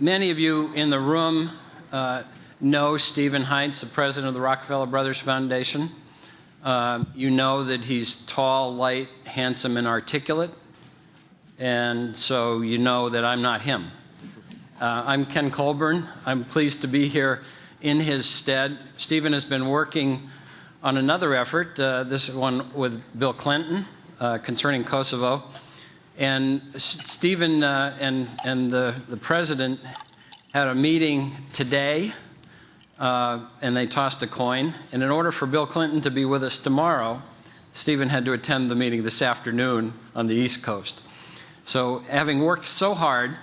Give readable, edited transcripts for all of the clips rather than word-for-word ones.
Many of you in the room know Stephen Heintz, the president of the Rockefeller Brothers Foundation. You know that he's tall, light, handsome, and articulate, and so you know that I'm not him. I'm Ken Colburn. I'm pleased to be here in his stead. Stephen has been working on another effort, this one with Bill Clinton, concerning Kosovo. And Stephen and the president had a meeting today, and they tossed a coin. And in order for Bill Clinton to be with us tomorrow, Stephen had to attend the meeting this afternoon on the East Coast. So having worked so hard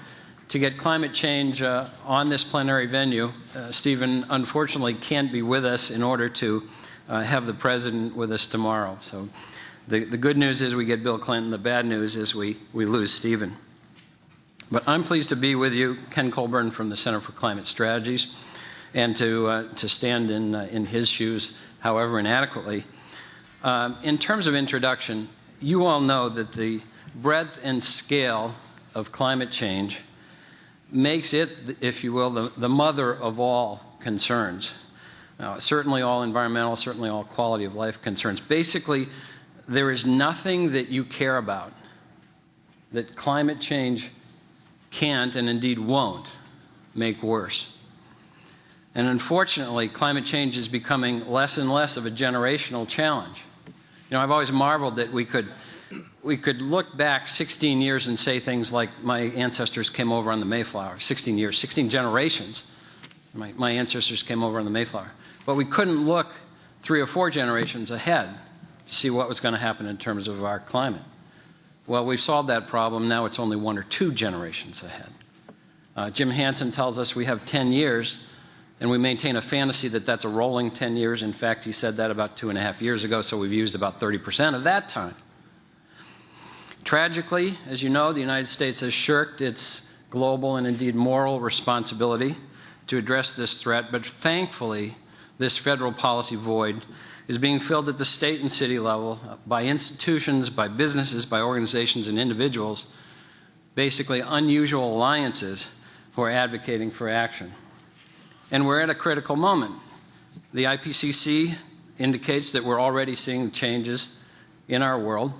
to get climate change on this plenary venue, Stephen unfortunately can't be with us in order to have the president with us tomorrow. So the good news is we get Bill Clinton. The bad news is we lose Stephen. But I'm pleased to be with you, Ken Colburn from the Center for Climate Strategies, and to stand in his shoes, however inadequately. In terms of introduction, you all know that the breadth and scale of climate change makes it, if you will, the mother of all concerns. Certainly all environmental, certainly all quality of life concerns. Basically, there is nothing that you care about that climate change can't and indeed won't make worse. And unfortunately, climate change is becoming less and less of a generational challenge. You know, I've always marveled that we could look back 16 years and say things like, my ancestors came over on the Mayflower. 16 years, 16 generations. My ancestors came over on the Mayflower. But we couldn't look 3 or 4 generations ahead to see what was going to happen in terms of our climate. Well, we've solved that problem. Now it's only 1 or 2 generations ahead. Jim Hansen tells us we have 10 years, and we maintain a fantasy that that's a rolling 10 years. In fact, he said that about 2.5 years ago, so we've used about 30% of that time. Tragically, as you know, the United States has shirked its global and indeed moral responsibility to address this threat, but thankfully, this federal policy void is being filled at the state and city level by institutions, by businesses, by organizations and individuals, basically unusual alliances who are advocating for action. And we're at a critical moment. The IPCC indicates that we're already seeing changes in our world,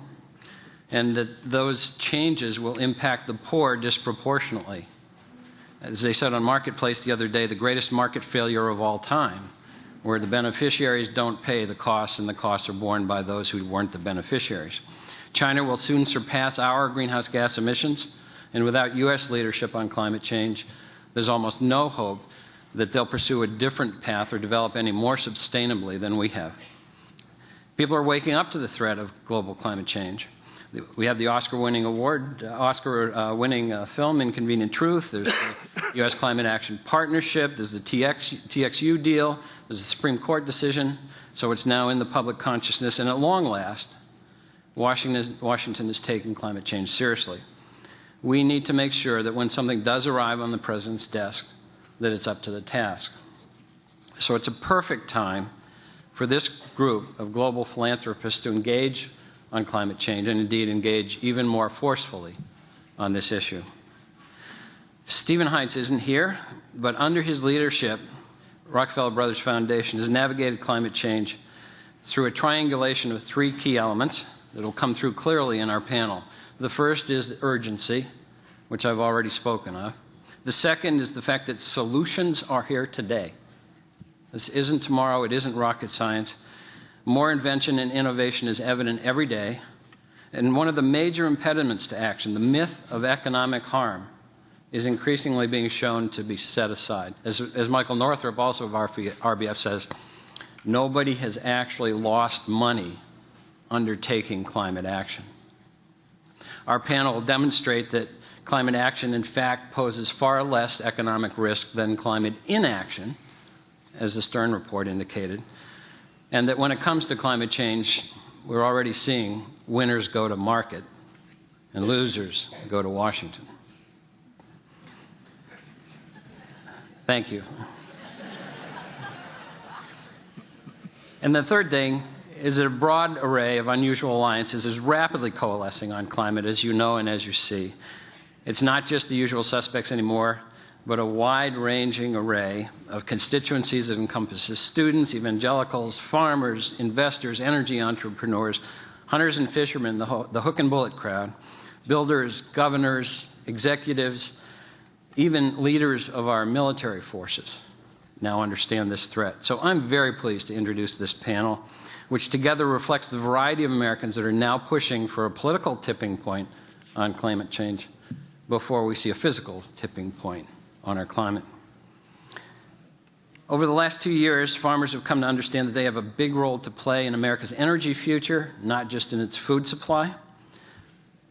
and that those changes will impact the poor disproportionately. As they said on Marketplace the other day, the greatest market failure of all time, where the beneficiaries don't pay the costs and the costs are borne by those who weren't the beneficiaries. China will soon surpass our greenhouse gas emissions, and without U.S. leadership on climate change, there's almost no hope that they'll pursue a different path or develop any more sustainably than we have. People are waking up to the threat of global climate change. We have the Oscar-winning film, Inconvenient Truth. There's the U.S. Climate Action Partnership. There's the TXU deal. There's the Supreme Court decision. So it's now in the public consciousness. And at long last, Washington is taking climate change seriously. We need to make sure that when something does arrive on the president's desk, that it's up to the task. So it's a perfect time for this group of global philanthropists to engage on climate change, and indeed engage even more forcefully on this issue. Stephen Heintz isn't here, but under his leadership, Rockefeller Brothers Foundation has navigated climate change through a triangulation of 3 key elements that will come through clearly in our panel. The first is urgency, which I've already spoken of. The second is the fact that solutions are here today. This isn't tomorrow, it isn't rocket science. More invention and innovation is evident every day. And one of the major impediments to action, the myth of economic harm, is increasingly being shown to be set aside. As Michael Northrup, also of RBF, says, nobody has actually lost money undertaking climate action. Our panel will demonstrate that climate action, in fact, poses far less economic risk than climate inaction, as the Stern report indicated. And that when it comes to climate change, we're already seeing winners go to market and losers go to Washington. Thank you. And the third thing is that a broad array of unusual alliances is rapidly coalescing on climate, as you know and as you see. It's not just the usual suspects anymore. but a wide-ranging array of constituencies that encompasses students, evangelicals, farmers, investors, energy entrepreneurs, hunters and fishermen, the hook and bullet crowd, builders, governors, executives, even leaders of our military forces now understand this threat. So I'm very pleased to introduce this panel, which together reflects the variety of Americans that are now pushing for a political tipping point on climate change before we see a physical tipping point on our climate. Over the last 2 years, farmers have come to understand that they have a big role to play in America's energy future, not just in its food supply.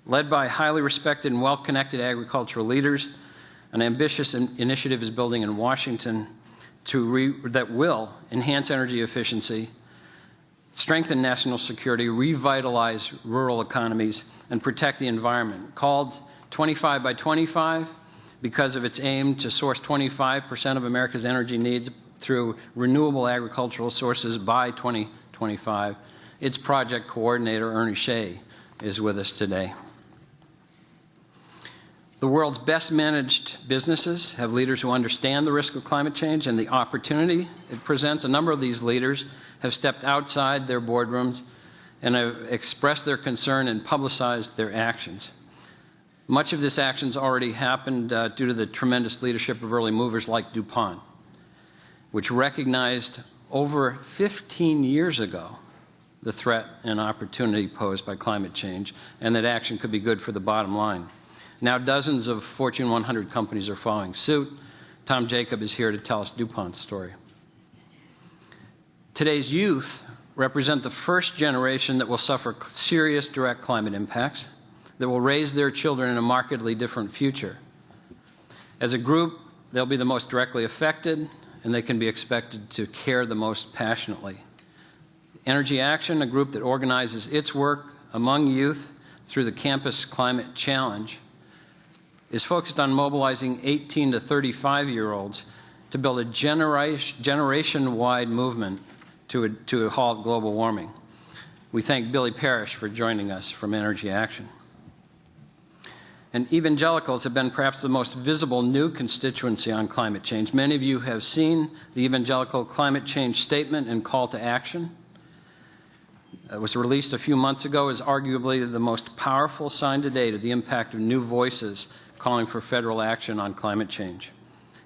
Led by highly respected and well-connected agricultural leaders, an ambitious initiative is building in Washington that will enhance energy efficiency, strengthen national security, revitalize rural economies, and protect the environment, called 25 by 25 because of its aim to source 25% of America's energy needs through renewable agricultural sources by 2025. Its project coordinator, Ernest Shea, is with us today. The world's best managed businesses have leaders who understand the risk of climate change and the opportunity it presents. A number of these leaders have stepped outside their boardrooms and have expressed their concern and publicized their actions. Much of this action's already happened due to the tremendous leadership of early movers like DuPont, which recognized over 15 years ago the threat and opportunity posed by climate change, and that action could be good for the bottom line. Now dozens of Fortune 100 companies are following suit. Tom Jacob is here to tell us DuPont's story. Today's youth represent the first generation that will suffer serious direct climate impacts, that will raise their children in a markedly different future. As a group, they'll be the most directly affected, and they can be expected to care the most passionately. Energy Action, a group that organizes its work among youth through the Campus Climate Challenge, is focused on mobilizing 18 to 35-year-olds to build a generation-wide movement to halt global warming. We thank Billy Parish for joining us from Energy Action. And evangelicals have been perhaps the most visible new constituency on climate change. Many of you have seen the Evangelical Climate Change Statement and Call to Action. It was released a few months ago as arguably the most powerful sign to date of the impact of new voices calling for federal action on climate change.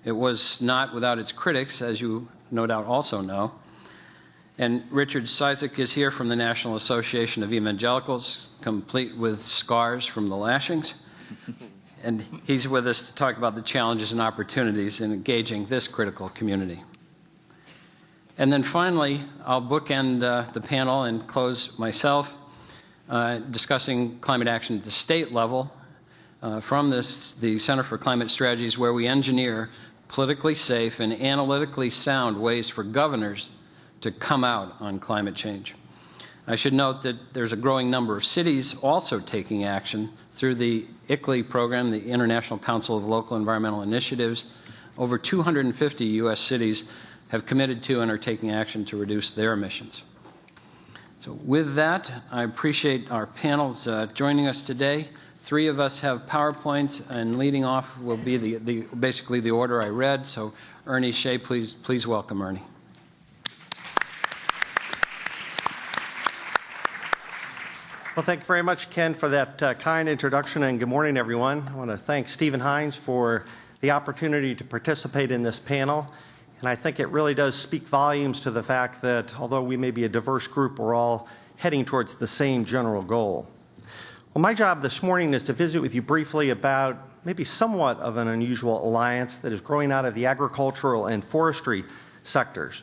It was not without its critics, as you no doubt also know. And Richard Cizik is here from the National Association of Evangelicals, complete with scars from the lashings. And he's with us to talk about the challenges and opportunities in engaging this critical community. And then finally, I'll bookend the panel and close myself discussing climate action at the state level from the Center for Climate Strategies, where we engineer politically safe and analytically sound ways for governors to come out on climate change. I should note that there's a growing number of cities also taking action through the ICLEI program, the International Council of Local Environmental Initiatives. Over 250 U.S. cities have committed to and are taking action to reduce their emissions. So with that, I appreciate our panels joining us today. 3 of us have PowerPoints, and leading off will be basically the order I read. So Ernie, Shea, please welcome Ernie. Well, thank you very much, Ken, for that kind introduction, and good morning, everyone. I want to thank Stephen Heintz for the opportunity to participate in this panel, and I think it really does speak volumes to the fact that although we may be a diverse group, we're all heading towards the same general goal. Well, my job this morning is to visit with you briefly about maybe somewhat of an unusual alliance that is growing out of the agricultural and forestry sectors.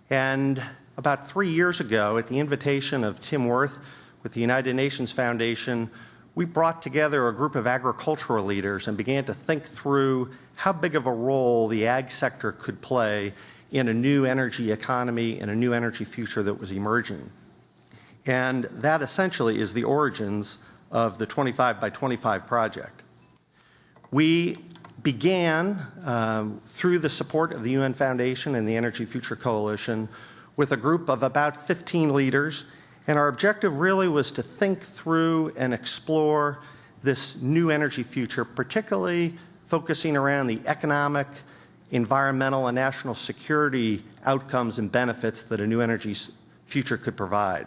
And about 3 years ago, at the invitation of Tim Wirth with the United Nations Foundation, we brought together a group of agricultural leaders and began to think through how big of a role the ag sector could play in a new energy economy and a new energy future that was emerging. And that essentially is the origins of the 25 by 25 project. We began, through the support of the UN Foundation and the Energy Future Coalition, with a group of about 15 leaders, and our objective really was to think through and explore this new energy future, particularly focusing around the economic, environmental, and national security outcomes and benefits that a new energy future could provide.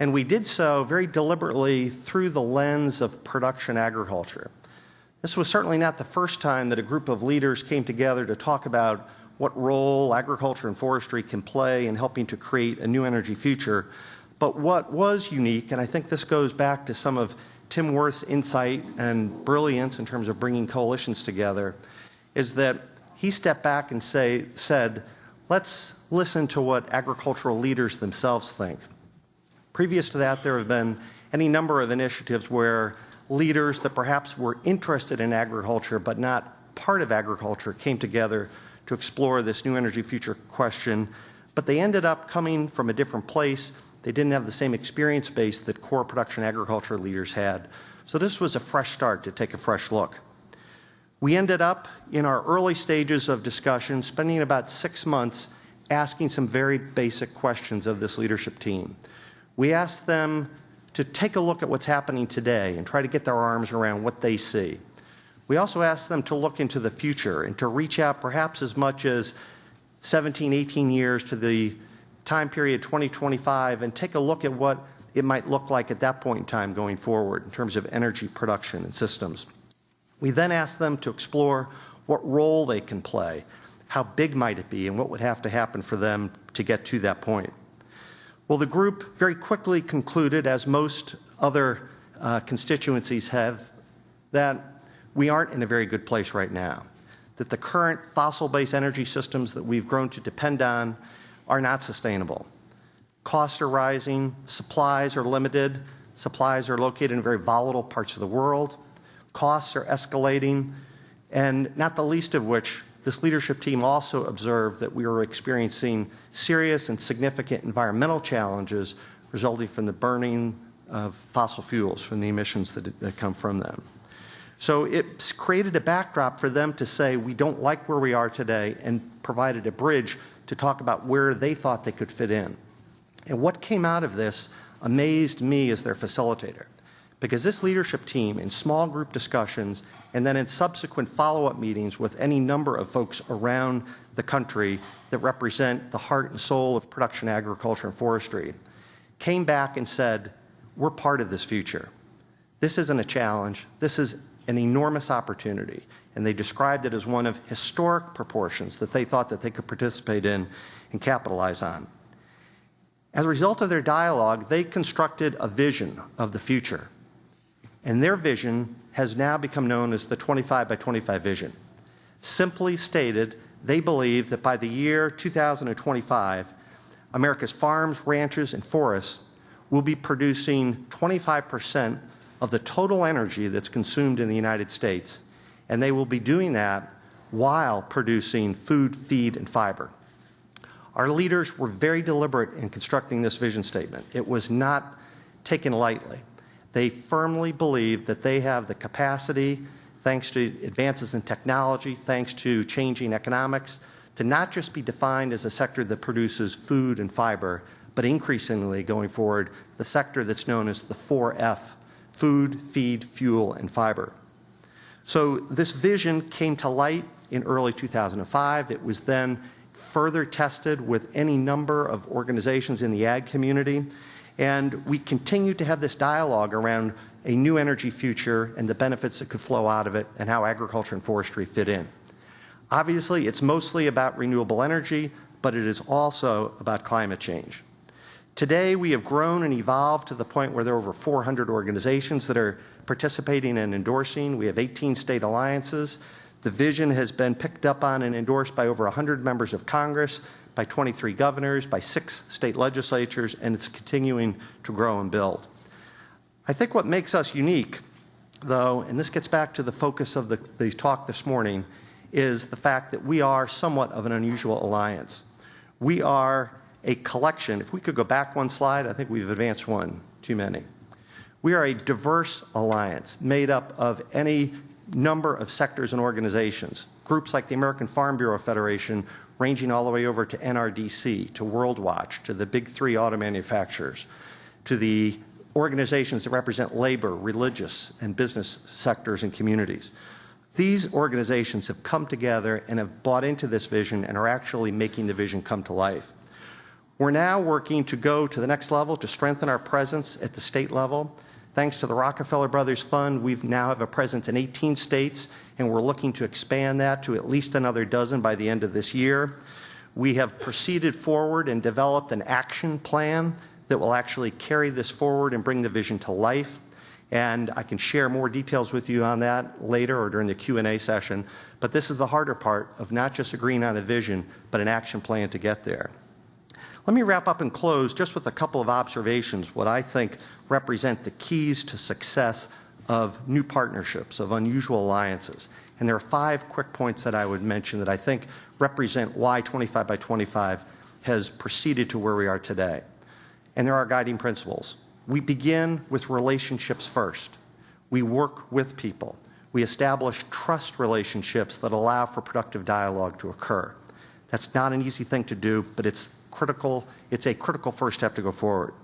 And we did so very deliberately through the lens of production agriculture. This was certainly not the first time that a group of leaders came together to talk about what role agriculture and forestry can play in helping to create a new energy future. But what was unique, and I think this goes back to some of Tim Worth's insight and brilliance in terms of bringing coalitions together, is that he stepped back and said, let's listen to what agricultural leaders themselves think. Previous to that, there have been any number of initiatives where leaders that perhaps were interested in agriculture but not part of agriculture came together to explore this new energy future question, but they ended up coming from a different place. They didn't have the same experience base that core production agriculture leaders had. So this was a fresh start to take a fresh look. We ended up in our early stages of discussion spending about 6 months asking some very basic questions of this leadership team. We asked them to take a look at what's happening today and try to get their arms around what they see. We also asked them to look into the future and to reach out perhaps as much as 17, 18 years to the time period 2025 and take a look at what it might look like at that point in time going forward in terms of energy production and systems. We then asked them to explore what role they can play, how big might it be, and what would have to happen for them to get to that point. Well, the group very quickly concluded, as most other constituencies have, that we aren't in a very good place right now, that the current fossil-based energy systems that we've grown to depend on are not sustainable. Costs are rising, supplies are limited, supplies are located in very volatile parts of the world, costs are escalating, and not the least of which, this leadership team also observed that we were experiencing serious and significant environmental challenges resulting from the burning of fossil fuels, from the emissions that come from them. So it's created a backdrop for them to say, we don't like where we are today, and provided a bridge to talk about where they thought they could fit in. And what came out of this amazed me as their facilitator, because this leadership team, in small group discussions and then in subsequent follow-up meetings with any number of folks around the country that represent the heart and soul of production agriculture and forestry, came back and said, we're part of this future. This isn't a challenge. This is an enormous opportunity. And they described it as one of historic proportions that they thought that they could participate in and capitalize on. As a result of their dialogue, they constructed a vision of the future. And their vision has now become known as the 25 by 25 vision. Simply stated, they believe that by the year 2025, America's farms, ranches, and forests will be producing 25% of the total energy that's consumed in the United States. And they will be doing that while producing food, feed, and fiber. Our leaders were very deliberate in constructing this vision statement. It was not taken lightly. They firmly believe that they have the capacity, thanks to advances in technology, thanks to changing economics, to not just be defined as a sector that produces food and fiber, but increasingly going forward, the sector that's known as the 4F, food, feed, fuel, and fiber. So this vision came to light in early 2005. It was then further tested with any number of organizations in the ag community. And we continue to have this dialogue around a new energy future and the benefits that could flow out of it and how agriculture and forestry fit in. Obviously, it's mostly about renewable energy, but it is also about climate change. Today, we have grown and evolved to the point where there are over 400 organizations that are participating and endorsing. We have 18 state alliances. The vision has been picked up on and endorsed by over 100 members of Congress, by 23 governors, by 6 state legislatures, and it's continuing to grow and build. I think what makes us unique, though, and this gets back to the focus of the talk this morning, is the fact that we are somewhat of an unusual alliance. We are a collection. If we could go back one slide, I think we've advanced one too many. We are a diverse alliance made up of any number of sectors and organizations, groups like the American Farm Bureau Federation, ranging all the way over to NRDC, to World Watch, to the big 3 auto manufacturers, to the organizations that represent labor, religious, and business sectors and communities. These organizations have come together and have bought into this vision and are actually making the vision come to life. We're now working to go to the next level to strengthen our presence at the state level. Thanks to the Rockefeller Brothers Fund, we now have a presence in 18 states, and we're looking to expand that to at least another dozen by the end of this year. We have proceeded forward and developed an action plan that will actually carry this forward and bring the vision to life. And I can share more details with you on that later or during the Q&A session. But this is the harder part of not just agreeing on a vision, but an action plan to get there. Let me wrap up and close just with a couple of observations, what I think represent the keys to success of new partnerships, of unusual alliances. And there are 5 quick points that I would mention that I think represent why 25 by 25 has proceeded to where we are today. And there are guiding principles. We begin with relationships first. We work with people. We establish trust relationships that allow for productive dialogue to occur. That's not an easy thing to do, but it's critical. It's a critical first step to go forward.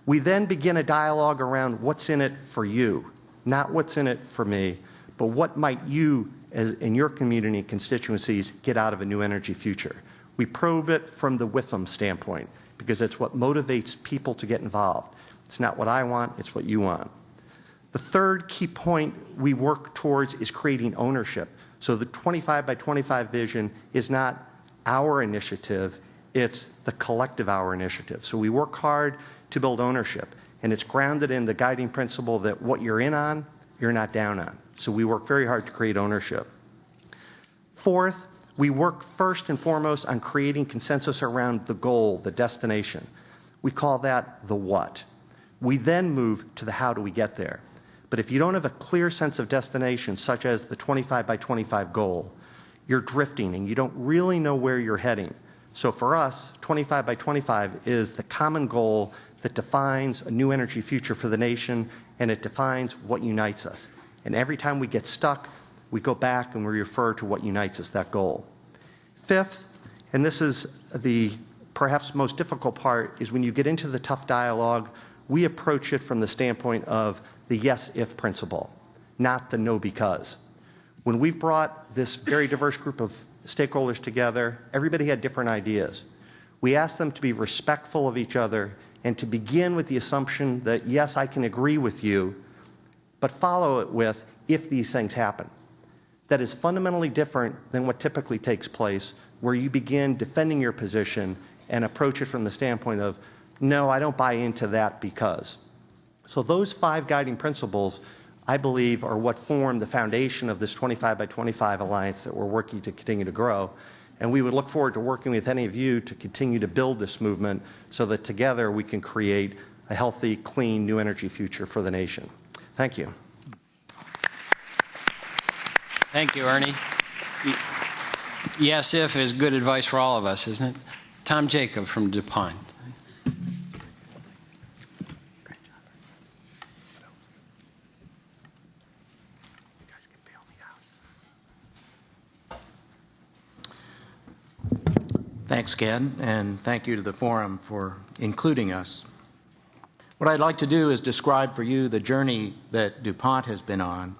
We then begin a dialogue around what's in it for you, not what's in it for me, but what might you, as in your community and constituencies, get out of a new energy future. We probe it from the with-them standpoint because it's what motivates people to get involved. It's not what I want, it's what you want. The third key point we work towards is creating ownership. So the 25 by 25 vision is not our initiative, it's the collective our initiative. So we work hard to build ownership, and it's grounded in the guiding principle that what you're in on, you're not down on. So we work very hard to create ownership. Fourth, we work first and foremost on creating consensus around the goal, the destination. We call that the what. We then move to the how do we get there. But if you don't have a clear sense of destination, such as the 25 by 25 goal, you're drifting and you don't really know where you're heading. So for us, 25 by 25 is the common goal that defines a new energy future for the nation, and it defines what unites us. And every time we get stuck, we go back and we refer to what unites us, that goal. Fifth, and this is the perhaps most difficult part, is when you get into the tough dialogue, we approach it from the standpoint of the yes-if principle, not the no because. When we've brought this very diverse group of stakeholders together, everybody had different ideas. We asked them to be respectful of each other and to begin with the assumption that, yes, I can agree with you, but follow it with, if these things happen. That is fundamentally different than what typically takes place, where you begin defending your position and approach it from the standpoint of, no, I don't buy into that because. So those 5 guiding principles, I believe, are what form the foundation of this 25 by 25 alliance that we're working to continue to grow. And we would look forward to working with any of you to continue to build this movement so that together we can create a healthy, clean, new energy future for the nation. Thank you. Thank you, Ernie. Yes, if is good advice for all of us, isn't it? Tom Jacob from DuPont. Thanks, Ken, and thank you to the forum for including us. What I'd like to do is describe for you the journey that DuPont has been on,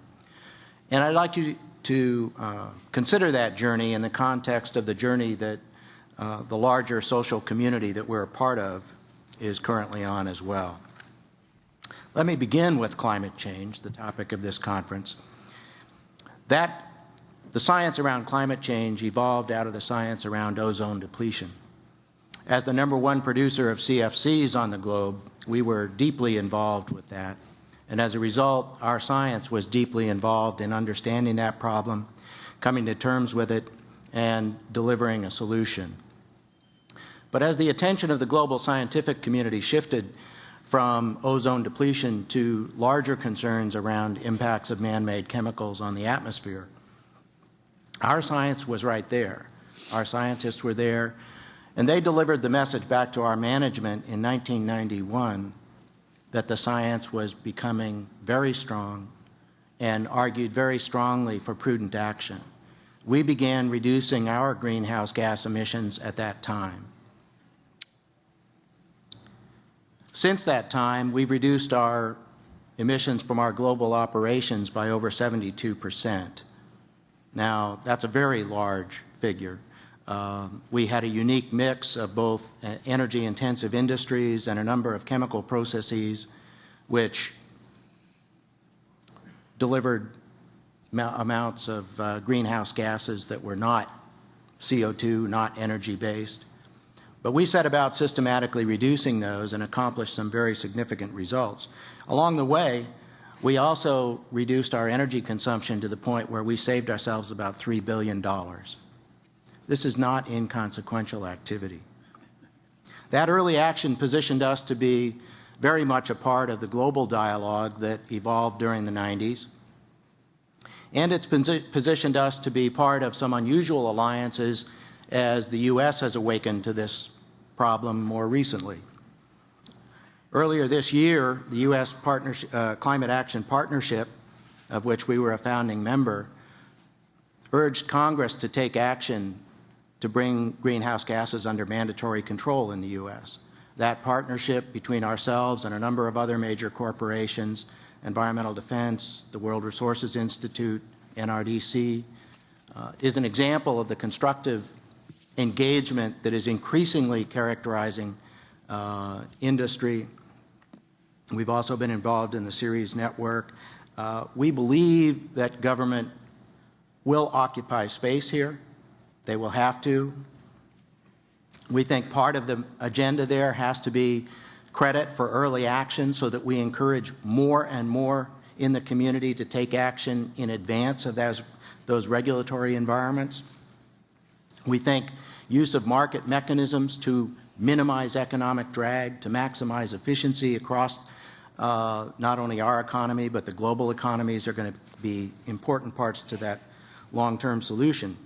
and I'd like you to consider that journey in the context of the journey that the larger social community that we're a part of is currently on as well. Let me begin with climate change, the topic of this conference. The science around climate change evolved out of the science around ozone depletion. As the #1 producer of CFCs on the globe, we were deeply involved with that. And as a result, our science was deeply involved in understanding that problem, coming to terms with it, and delivering a solution. But as the attention of the global scientific community shifted from ozone depletion to larger concerns around impacts of man-made chemicals on the atmosphere, our science was right there. Our scientists were there, and they delivered the message back to our management in 1991 that the science was becoming very strong and argued very strongly for prudent action. We began reducing our greenhouse gas emissions at that time. Since that time, we've reduced our emissions from our global operations by over 72%. Now, that's a very large figure. We had a unique mix of both energy-intensive industries and a number of chemical processes which delivered amounts of greenhouse gases that were not CO2, not energy-based. But we set about systematically reducing those and accomplished some very significant results. Along the way, we also reduced our energy consumption to the point where we saved ourselves about $3 billion. This is not inconsequential activity. That early action positioned us to be very much a part of the global dialogue that evolved during the 90s. And it's positioned us to be part of some unusual alliances as the U.S. has awakened to this problem more recently. Earlier this year, the U.S. Climate Action Partnership, of which we were a founding member, urged Congress to take action to bring greenhouse gases under mandatory control in the U.S. That partnership between ourselves and a number of other major corporations, Environmental Defense, the World Resources Institute, NRDC, is an example of the constructive engagement that is increasingly characterizing industry. We've also been involved in the Ceres network. We believe that government will occupy space here. They will have to. We think part of the agenda there has to be credit for early action so that we encourage more and more in the community to take action in advance of those regulatory environments. We think use of market mechanisms to minimize economic drag, to maximize efficiency across not only our economy but the global economies are going to be important parts to that long-term solution.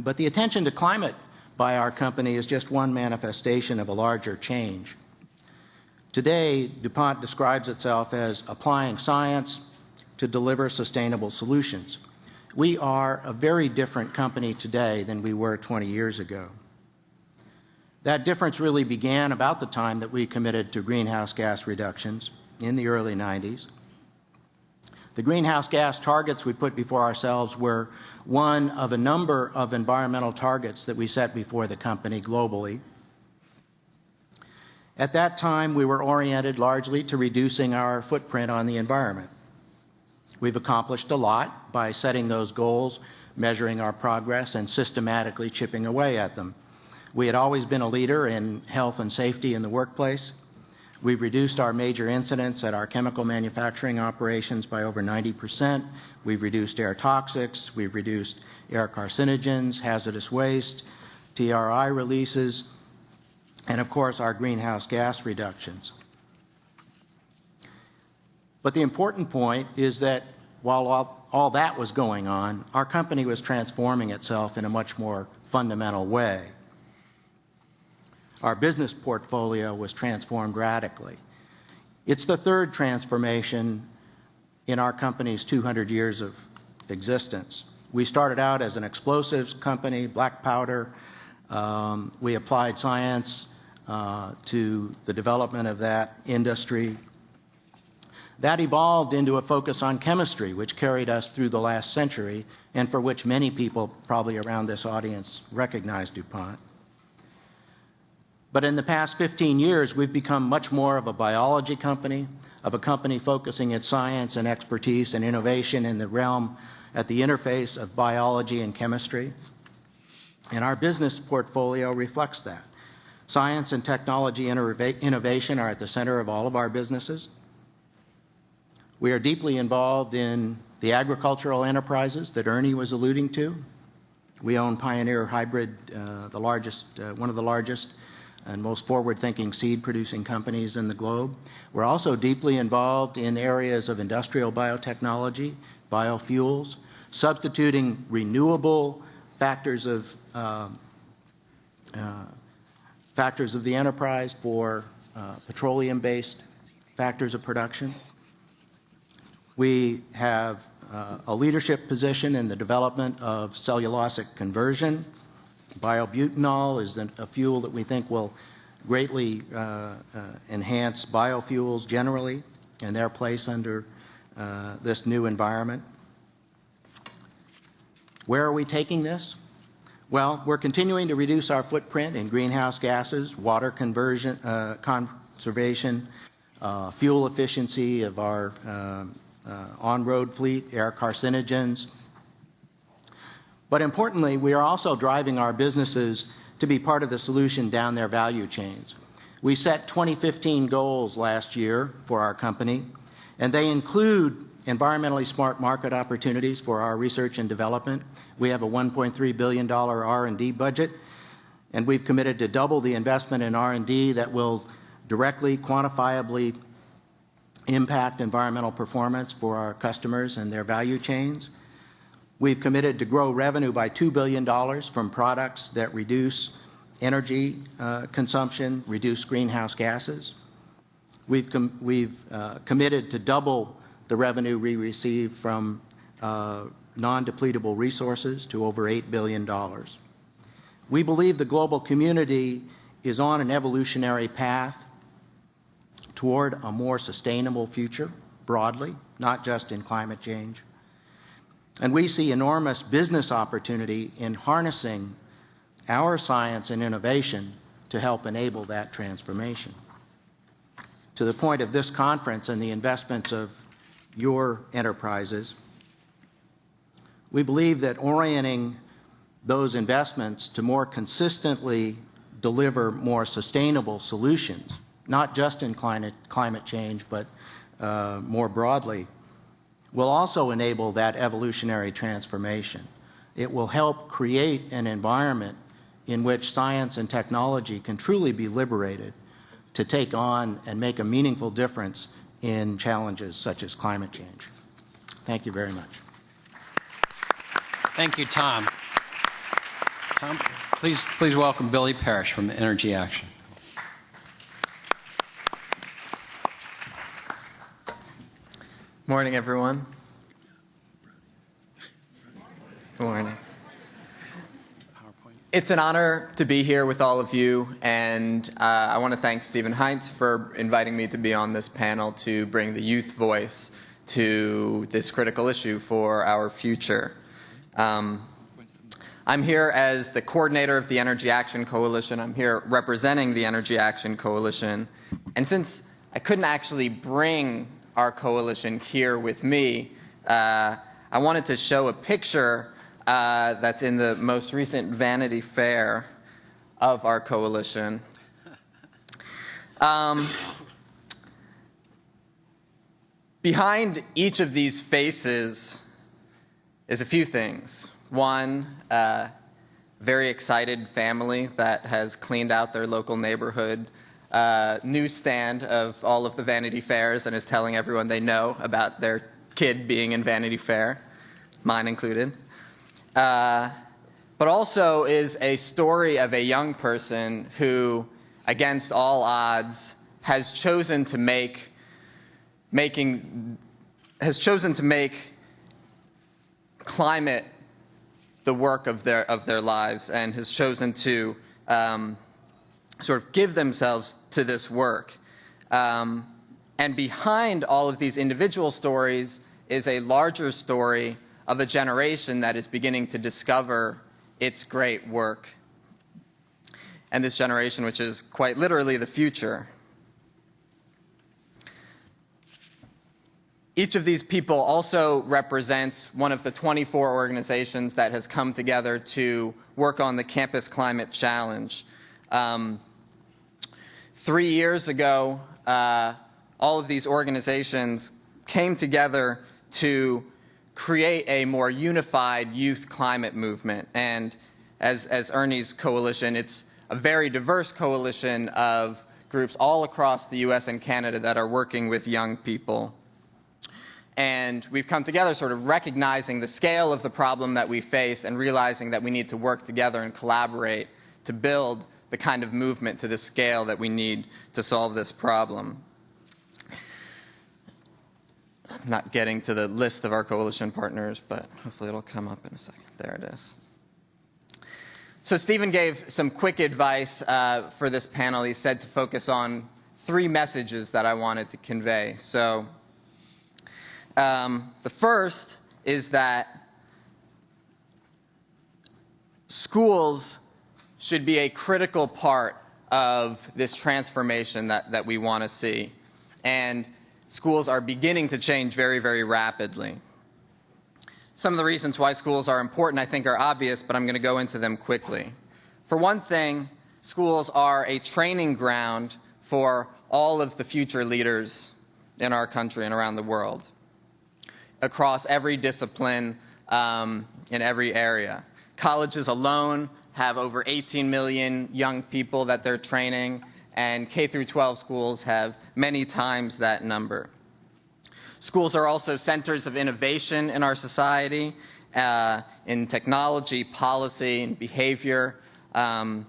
But the attention to climate by our company is just one manifestation of a larger change. Today, DuPont describes itself as applying science to deliver sustainable solutions. We are a very different company today than we were 20 years ago. That difference really began about the time that we committed to greenhouse gas reductions in the early 90s. The greenhouse gas targets we put before ourselves were one of a number of environmental targets that we set before the company globally. At that time, we were oriented largely to reducing our footprint on the environment. We've accomplished a lot by setting those goals, measuring our progress, and systematically chipping away at them. We had always been a leader in health and safety in the workplace. We've reduced our major incidents at our chemical manufacturing operations by over 90%. We've reduced air toxics. We've reduced air carcinogens, hazardous waste, TRI releases, and of course our greenhouse gas reductions. But the important point is that while all that was going on, our company was transforming itself in a much more fundamental way. Our business portfolio was transformed radically. It's the third transformation in our company's 200 years of existence. We started out as an explosives company, black powder. We applied science to the development of that industry. That evolved into a focus on chemistry, which carried us through the last century, and for which many people probably around this audience recognize DuPont. But in the past 15 years, we've become much more of a biology company, of a company focusing its science and expertise and innovation in the realm at the interface of biology and chemistry. And our business portfolio reflects that. Science and technology innovation are at the center of all of our businesses. We are deeply involved in the agricultural enterprises that Ernie was alluding to. We own Pioneer Hybrid, one of the largest and most forward-thinking seed-producing companies in the globe. We're also deeply involved in areas of industrial biotechnology, biofuels, substituting renewable factors of the enterprise for petroleum-based factors of production. We have a leadership position in the development of cellulosic conversion. Biobutanol is a fuel that we think will greatly enhance biofuels generally and their place under this new environment. Where are we taking this? Well, we're continuing to reduce our footprint in greenhouse gases, water conservation, fuel efficiency of our on-road fleet, air carcinogens. But importantly, we are also driving our businesses to be part of the solution down their value chains. We set 2015 goals last year for our company, and they include environmentally smart market opportunities for our research and development. We have a $1.3 billion R&D budget, and we've committed to double the investment in R&D that will directly, quantifiably impact environmental performance for our customers and their value chains. We've committed to grow revenue by $2 billion from products that reduce energy consumption, reduce greenhouse gases. We've committed to double the revenue we receive from non-depletable resources to over $8 billion. We believe the global community is on an evolutionary path toward a more sustainable future, broadly, not just in climate change. And we see enormous business opportunity in harnessing our science and innovation to help enable that transformation. To the point of this conference and the investments of your enterprises, we believe that orienting those investments to more consistently deliver more sustainable solutions, not just in climate change, but more broadly, will also enable that evolutionary transformation. It will help create an environment in which science and technology can truly be liberated to take on and make a meaningful difference in challenges such as climate change. Thank you very much. Thank you, Tom. Tom, please welcome Billy Parish from Energy Action. Morning, everyone. Good morning. It's an honor to be here with all of you, and I want to thank Stephen Heintz for inviting me to be on this panel to bring the youth voice to this critical issue for our future. I'm here as the coordinator of the Energy Action Coalition. I'm here representing the Energy Action Coalition, and since I couldn't actually bring our coalition here with me, I wanted to show a picture that's in the most recent Vanity Fair of our coalition. Behind each of these faces is a few things. One, very excited family that has cleaned out their local neighborhood newsstand of all of the Vanity Fairs and is telling everyone they know about their kid being in Vanity Fair, mine included. But also is a story of a young person who, against all odds, has chosen to make climate the work of their lives, and has chosen to sort of give themselves to this work. And behind all of these individual stories is a larger story of a generation that is beginning to discover its great work. And this generation, which is quite literally the future. Each of these people also represents one of the 24 organizations that has come together to work on the Campus Climate Challenge. 3 years ago, all of these organizations came together to create a more unified youth climate movement. And as Ernie's coalition, it's a very diverse coalition of groups all across the US and Canada that are working with young people. And we've come together sort of recognizing the scale of the problem that we face and realizing that we need to work together and collaborate to build the kind of movement to the scale that we need to solve this problem. I'm not getting to the list of our coalition partners, but hopefully it'll come up in a second. There it is. So Stephen gave some quick advice for this panel. He said to focus on 3 messages that I wanted to convey. So the first is that schools should be a critical part of this transformation that we want to see. And schools are beginning to change very, very rapidly. Some of the reasons why schools are important, I think, are obvious, but I'm going to go into them quickly. For one thing, schools are a training ground for all of the future leaders in our country and around the world, across every discipline, in every area. Colleges alone have over 18 million young people that they're training, and K through 12 schools have many times that number. Schools are also centers of innovation in our society, in technology, policy, and behavior. And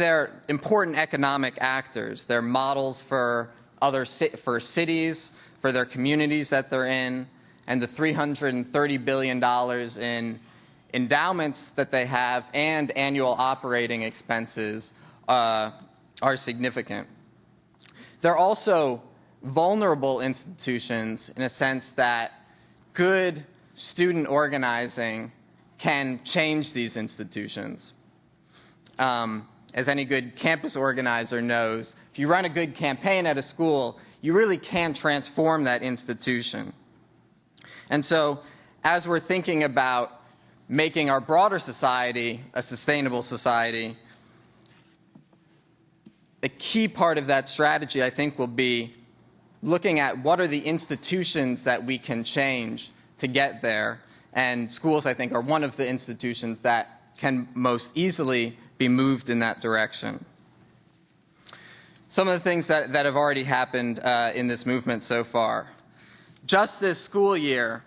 they're important economic actors. They're models for for cities, for their communities that they're in, and the $330 billion in endowments that they have and annual operating expenses are significant. They're also vulnerable institutions in a sense that good student organizing can change these institutions. As any good campus organizer knows, if you run a good campaign at a school, you really can transform that institution. And so, as we're thinking about making our broader society a sustainable society, a key part of that strategy, I think, will be looking at what are the institutions that we can change to get there. And schools, I think, are one of the institutions that can most easily be moved in that direction. Some of the things that have already happened in this movement so far. Just this school year,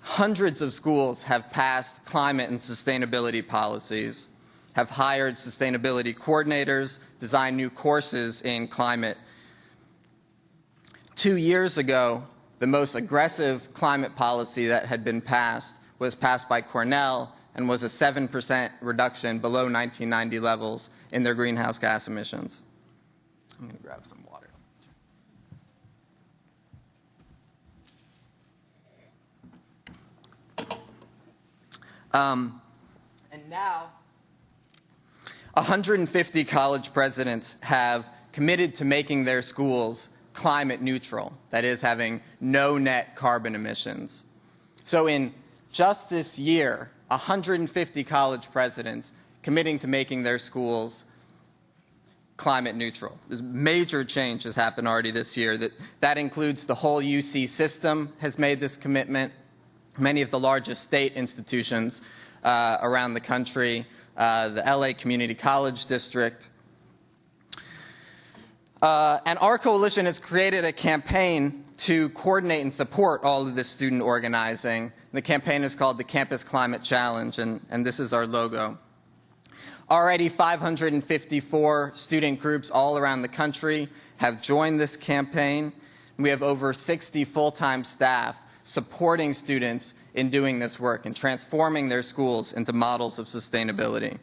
hundreds of schools have passed climate and sustainability policies, have hired sustainability coordinators, designed new courses in climate. 2 years ago, the most aggressive climate policy that had been passed was passed by Cornell and was a 7% reduction below 1990 levels in their greenhouse gas emissions. I'm going to grab some water. And now, 150 college presidents have committed to making their schools climate neutral, that is, having no net carbon emissions. So in just this year, 150 college presidents committing to making their schools climate neutral. This major change has happened already this year. That includes the whole UC system has made this commitment. Many of the largest state institutions around the country, the LA Community College District. And our coalition has created a campaign to coordinate and support all of this student organizing. The campaign is called the Campus Climate Challenge, and this is our logo. Already 554 student groups all around the country have joined this campaign. We have over 60 full-time staff supporting students in doing this work and transforming their schools into models of sustainability.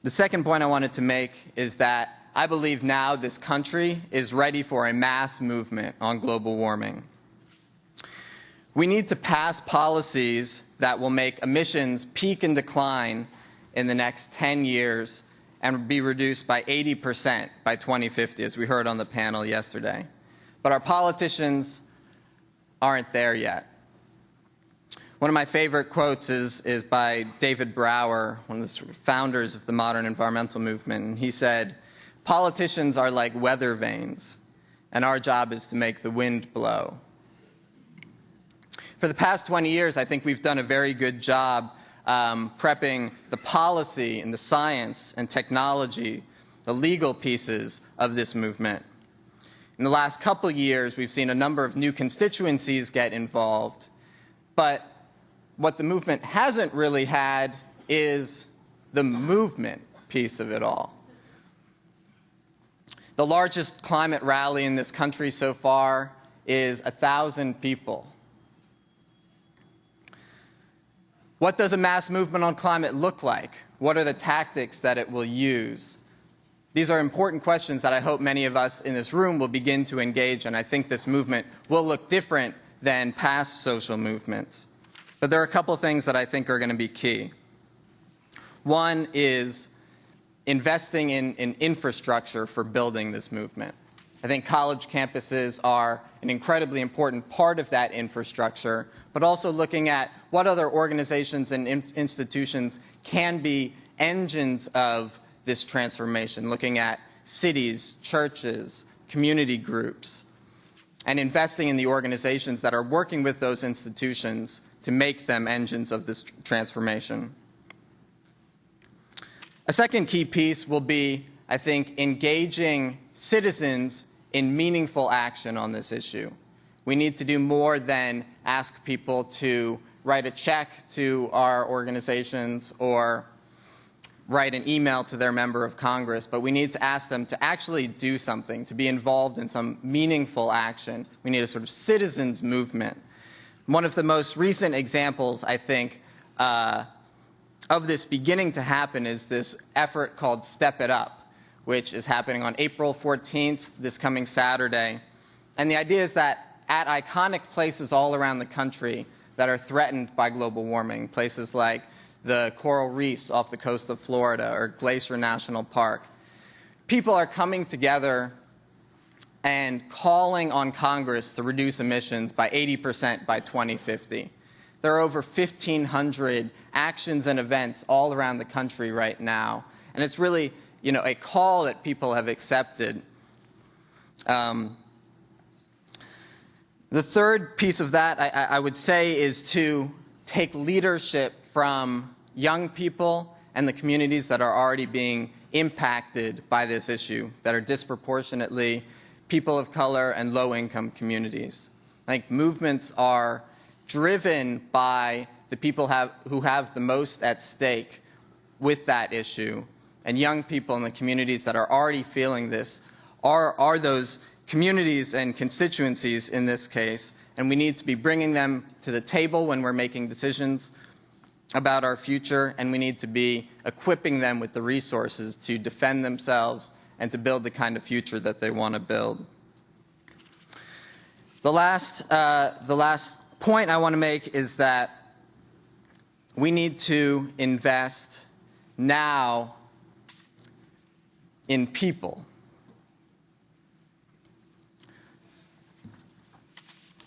The second point I wanted to make is that I believe now this country is ready for a mass movement on global warming. We need to pass policies that will make emissions peak and decline in the next 10 years and be reduced by 80% by 2050, as we heard on the panel yesterday. But our politicians aren't there yet. One of my favorite quotes is by David Brower, one of the founders of the modern environmental movement. And he said, "Politicians are like weather vanes, and our job is to make the wind blow." For the past 20 years, I think we've done a very good job prepping the policy and the science and technology, the legal pieces of this movement. In the last couple of years, we've seen a number of new constituencies get involved, but what the movement hasn't really had is the movement piece of it all. The largest climate rally in this country so far is 1,000 people. What does a mass movement on climate look like? What are the tactics that it will use? These are important questions that I hope many of us in this room will begin to engage in. I think this movement will look different than past social movements. But there are a couple things that I think are going to be key. One is investing in infrastructure for building this movement. I think college campuses are an incredibly important part of that infrastructure, but also looking at what other organizations and institutions can be engines of this transformation, looking at cities, churches, community groups, and investing in the organizations that are working with those institutions to make them engines of this transformation. A second key piece will be, I think, engaging citizens in meaningful action on this issue. We need to do more than ask people to write a check to our organizations or write an email to their member of Congress, but we need to ask them to actually do something, to be involved in some meaningful action. We need a sort of citizens movement. One of the most recent examples, I think, of this beginning to happen is this effort called Step It Up, which is happening on April 14th, this coming Saturday. And the idea is that at iconic places all around the country that are threatened by global warming, places like the coral reefs off the coast of Florida or Glacier National Park, people are coming together and calling on Congress to reduce emissions by 80% by 2050. There are over 1,500 actions and events all around the country right now, and it's really, a call that people have accepted. The third piece of that, I would say, is to take leadership from young people and the communities that are already being impacted by this issue, that are disproportionately people of color and low-income communities. I think movements are driven by the people who have the most at stake with that issue, and young people in the communities that are already feeling this are those communities and constituencies in this case, and we need to be bringing them to the table when we're making decisions about our future, and we need to be equipping them with the resources to defend themselves and to build the kind of future that they want to build. The last point I want to make is that we need to invest now in people.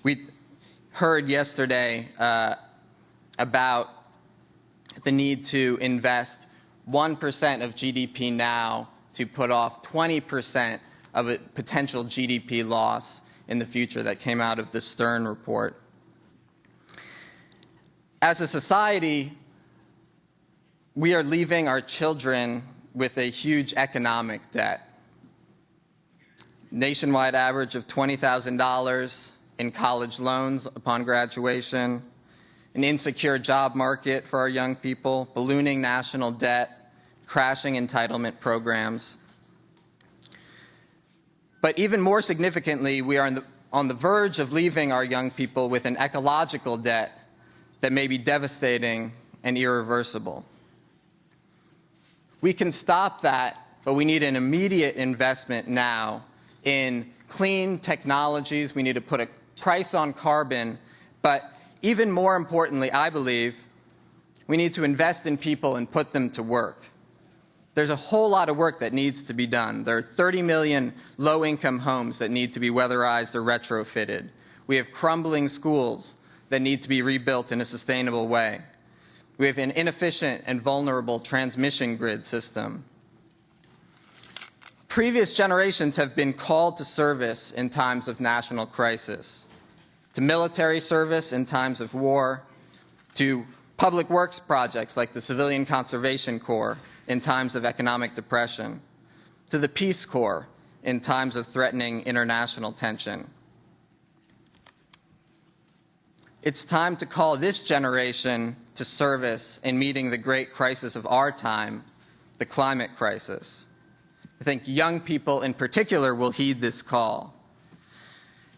We heard yesterday about the need to invest 1% of GDP now to put off 20% of a potential GDP loss in the future that came out of the Stern report. As a society, we are leaving our children with a huge economic debt. Nationwide average of $20,000 in college loans upon graduation, an insecure job market for our young people, ballooning national debt, crashing entitlement programs. But even more significantly, we are on the verge of leaving our young people with an ecological debt that may be devastating and irreversible. We can stop that, but we need an immediate investment now in clean technologies. We need to put a price on carbon, but even more importantly, I believe, we need to invest in people and put them to work. There's a whole lot of work that needs to be done. There are 30 million low-income homes that need to be weatherized or retrofitted. We have crumbling schools that need to be rebuilt in a sustainable way. We have an inefficient and vulnerable transmission grid system. Previous generations have been called to service in times of national crisis, to military service in times of war, to public works projects like the Civilian Conservation Corps in times of economic depression, to the Peace Corps in times of threatening international tension. It's time to call this generation to service in meeting the great crisis of our time, the climate crisis. I think young people in particular will heed this call.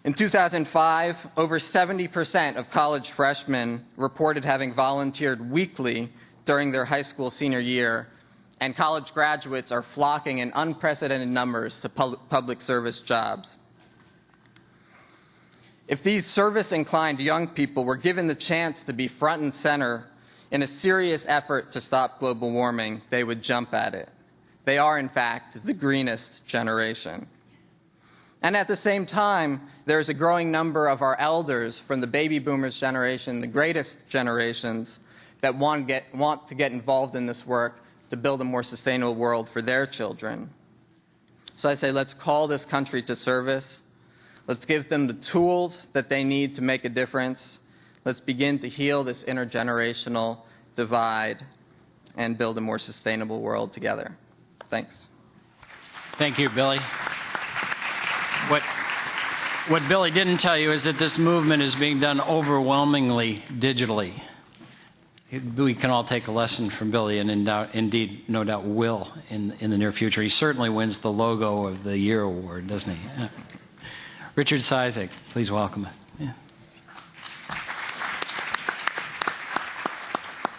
In 2005, over 70% of college freshmen reported having volunteered weekly during their high school senior year, and college graduates are flocking in unprecedented numbers to public service jobs. If these service-inclined young people were given the chance to be front and center in a serious effort to stop global warming, they would jump at it. They are, in fact, the greenest generation. And at the same time, there's a growing number of our elders from the baby boomers generation, the greatest generations, that want to get involved in this work to build a more sustainable world for their children. So I say, let's call this country to service. Let's give them the tools that they need to make a difference. Let's begin to heal this intergenerational divide and build a more sustainable world together. Thanks. Thank you, Billy. What Billy didn't tell you is that this movement is being done overwhelmingly digitally. We can all take a lesson from Billy, and indeed, no doubt, will in the near future. He certainly wins the Logo of the Year award, doesn't he? Yeah. Richard Cizik, please welcome us. Yeah.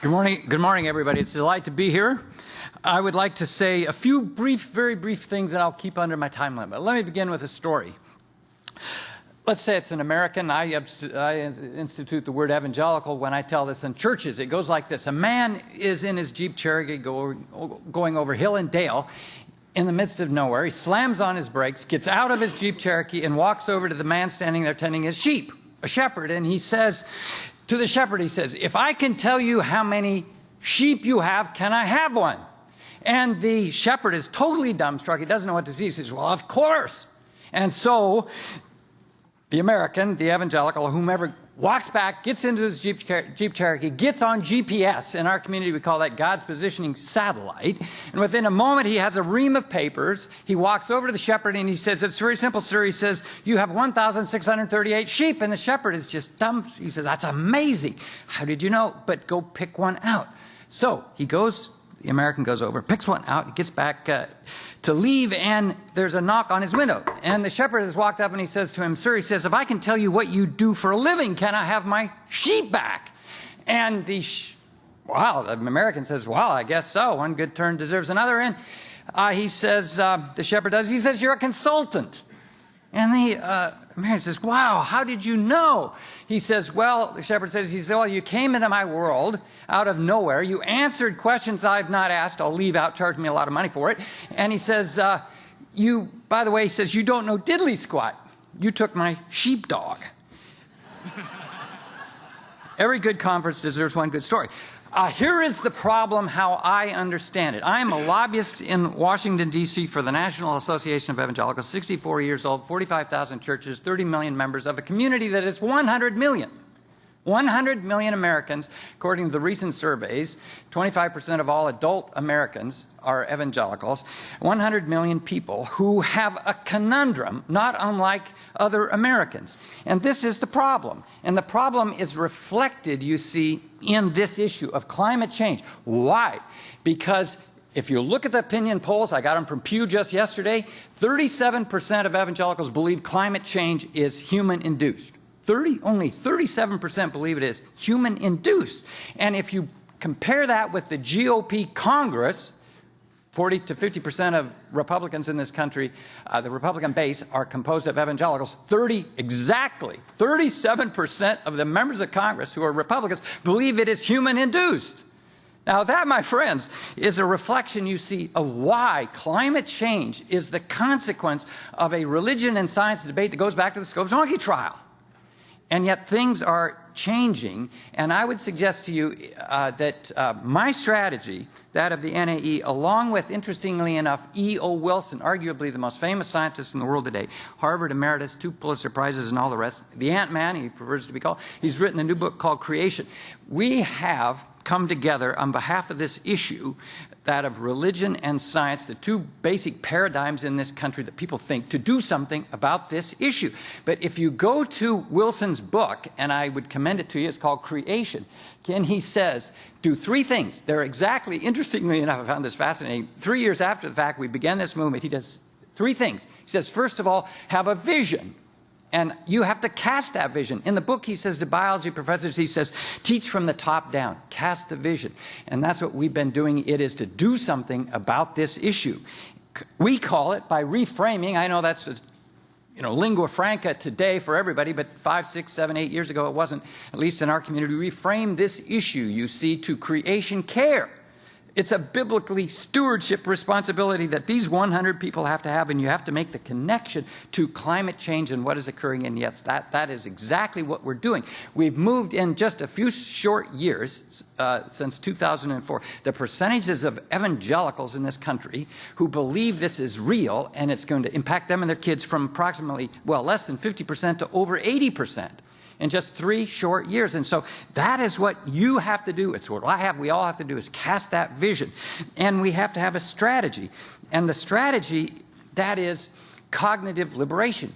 Good morning, everybody. It's a delight to be here. I would like to say a few very brief things, and I'll keep under my time limit. Let me begin with a story. Let's say it's an American. I institute the word evangelical when I tell this in churches. It goes like this. A man is in his Jeep Cherokee going over hill and dale in the midst of nowhere. He slams on his brakes, gets out of his Jeep Cherokee, and walks over to the man standing there tending his sheep, a shepherd. And he says to the shepherd, he says, "If I can tell you how many sheep you have, can I have one?" And the shepherd is totally dumbstruck. He doesn't know what to say. He says, "Well, of course." And so the American, the evangelical, whomever, walks back, gets into his Jeep Cherokee, gets on GPS. In our community, we call that God's positioning satellite. And within a moment, he has a ream of papers. He walks over to the shepherd and he says, "It's very simple, sir." He says, "You have 1,638 sheep." And the shepherd is just dumb. He says, "That's amazing. How did you know? But go pick one out." So he goes, the American goes over, picks one out, he gets back to leave, and there's a knock on his window. And the shepherd has walked up and he says to him, "Sir," he says, "if I can tell you what you do for a living, can I have my sheep back?" And the American says, "Well, I guess so. One good turn deserves another." And he says, the shepherd does, he says, "You're a consultant." And the American says, "Wow, how did you know?" He says, "Well," the shepherd says, "Well, you came into my world out of nowhere. You answered questions I've not asked. I'll leave out, charge me a lot of money for it." And he says, by the way, he says, "You don't know diddly squat. You took my sheepdog." Every good conference deserves one good story. Here is the problem how I understand it. I am a lobbyist in Washington, D.C. for the National Association of Evangelicals, 64 years old, 45,000 churches, 30 million members of a community that is 100 million. 100 million Americans, according to the recent surveys. 25% of all adult Americans are evangelicals. 100 million people who have a conundrum not unlike other Americans. And this is the problem. And the problem is reflected, you see, in this issue of climate change. Why? Because if you look at the opinion polls, I got them from Pew just yesterday, 37% of evangelicals believe climate change is human-induced. Only 37% believe it is human-induced. And if you compare that with the GOP Congress, 40 to 50% of Republicans in this country, the Republican base, are composed of evangelicals. 37% of the members of Congress who are Republicans believe it is human-induced. Now that, my friends, is a reflection, you see, of why climate change is the consequence of a religion and science debate that goes back to the Scopes-Donkey trial. And yet things are changing, and I would suggest to you that my strategy, that of the NAE, along with, interestingly enough, E.O. Wilson, arguably the most famous scientist in the world today, Harvard emeritus, 2 Pulitzer Prizes and all the rest, the Ant-Man, he prefers to be called, he's written a new book called Creation. We have come together on behalf of this issue, that of religion and science, the 2 basic paradigms in this country that people think, to do something about this issue. But if you go to Wilson's book, and I would commend it to you, it's called Creation, and he says, do 3 things. They're exactly, interestingly enough, I found this fascinating, 3 years after the fact we began this movement, he does 3 things. He says, first of all, have a vision. And you have to cast that vision. In the book, he says to biology professors, he says, teach from the top down, cast the vision. And that's what we've been doing. It is to do something about this issue. We call it, by reframing, I know that's a lingua franca today for everybody, but 5, 6, 7, 8 years ago it wasn't, at least in our community. We framed this issue, you see, to creation care. It's a biblically stewardship responsibility that these 100 people have to have, and you have to make the connection to climate change and what is occurring. And yes, that is exactly what we're doing. We've moved in just a few short years, since 2004, the percentages of evangelicals in this country who believe this is real and it's going to impact them and their kids from approximately, less than 50% to over 80%. In just 3 short years. And so that is what you have to do. It's what we all have to do, is cast that vision. And we have to have a strategy. And the strategy, that is cognitive liberation.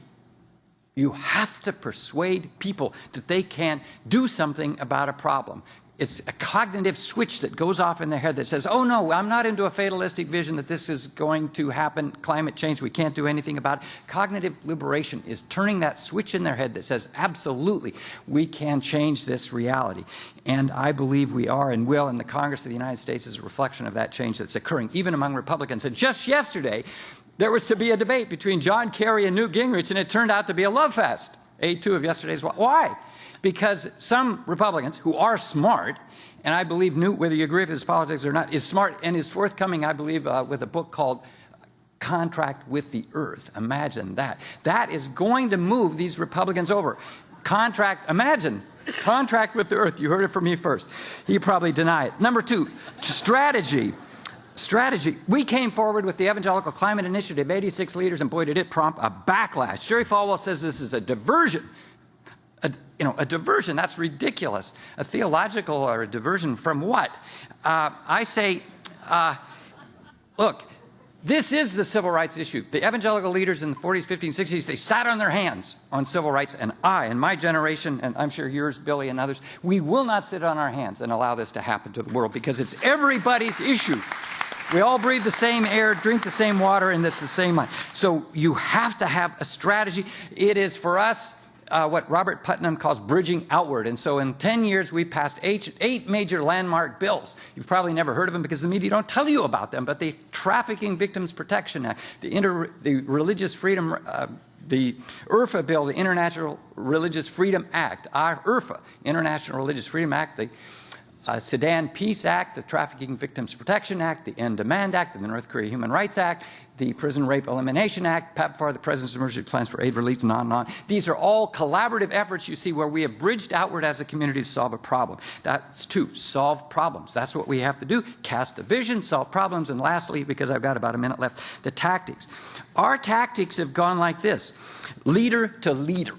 You have to persuade people that they can do something about a problem. It's a cognitive switch that goes off in their head that says, oh no, I'm not into a fatalistic vision that this is going to happen, climate change, we can't do anything about it. Cognitive liberation is turning that switch in their head that says, absolutely, we can change this reality. And I believe we are and will, and the Congress of the United States is a reflection of that change that's occurring, even among Republicans. And just yesterday, there was to be a debate between John Kerry and Newt Gingrich, and it turned out to be a love fest. A2 of yesterday's. Why? Because some Republicans who are smart, and I believe Newt, whether you agree with his politics or not, is smart and is forthcoming, I believe, with a book called Contract with the Earth. Imagine that. That is going to move these Republicans over. Imagine, contract with the Earth. You heard it from me first. You probably deny it. Number 2, strategy. Strategy. We came forward with the Evangelical Climate Initiative, 86 leaders, and boy, did it prompt a backlash. Jerry Falwell says this is a diversion. A diversion, that's ridiculous. A theological or a diversion from what? I say, look, this is the civil rights issue. The evangelical leaders in the 40s, 50s, 60s, they sat on their hands on civil rights, and I, and my generation, and I'm sure yours, Billy, and others, we will not sit on our hands and allow this to happen to the world, because it's everybody's issue. We all breathe the same air, drink the same water, and it's the same life. So you have to have a strategy. It is for us what Robert Putnam calls bridging outward. And so in 10 years, we passed 8 major landmark bills. You've probably never heard of them because the media don't tell you about them, but the Trafficking Victims Protection Act, the Religious Freedom, the IRFA bill, the International Religious Freedom Act, our IRFA, International Religious Freedom Act, the Sudan Peace Act, the Trafficking Victims Protection Act, the End Demand Act, the North Korea Human Rights Act, the Prison Rape Elimination Act, PEPFAR, the President's Emergency Plans for Aid Relief, and on and on. These are all collaborative efforts, you see, where we have bridged outward as a community to solve a problem. That's 2, solve problems. That's what we have to do. Cast the vision, solve problems, and lastly, because I've got about a minute left, the tactics. Our tactics have gone like this: leader to leader.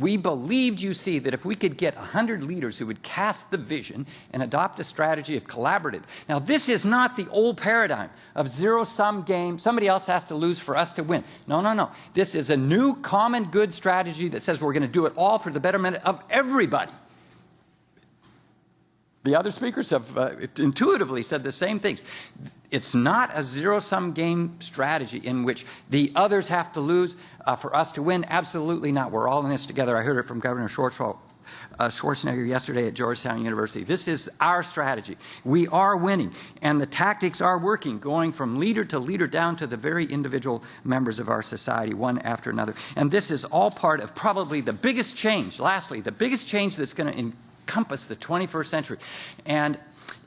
We believed, you see, that if we could get 100 leaders who would cast the vision and adopt a strategy of collaborative. Now, this is not the old paradigm of zero-sum game. Somebody else has to lose for us to win. No, no, no. This is a new common good strategy that says we're going to do it all for the betterment of everybody. The other speakers have intuitively said the same things. It's not a zero-sum game strategy in which the others have to lose for us to win. Absolutely not. We're all in this together. I heard it from Governor Schwarzenegger yesterday at Georgetown University. This is our strategy. We are winning, and the tactics are working, going from leader to leader down to the very individual members of our society, one after another. And this is all part of probably the biggest change, lastly, the biggest change that's going to encompass the 21st century. And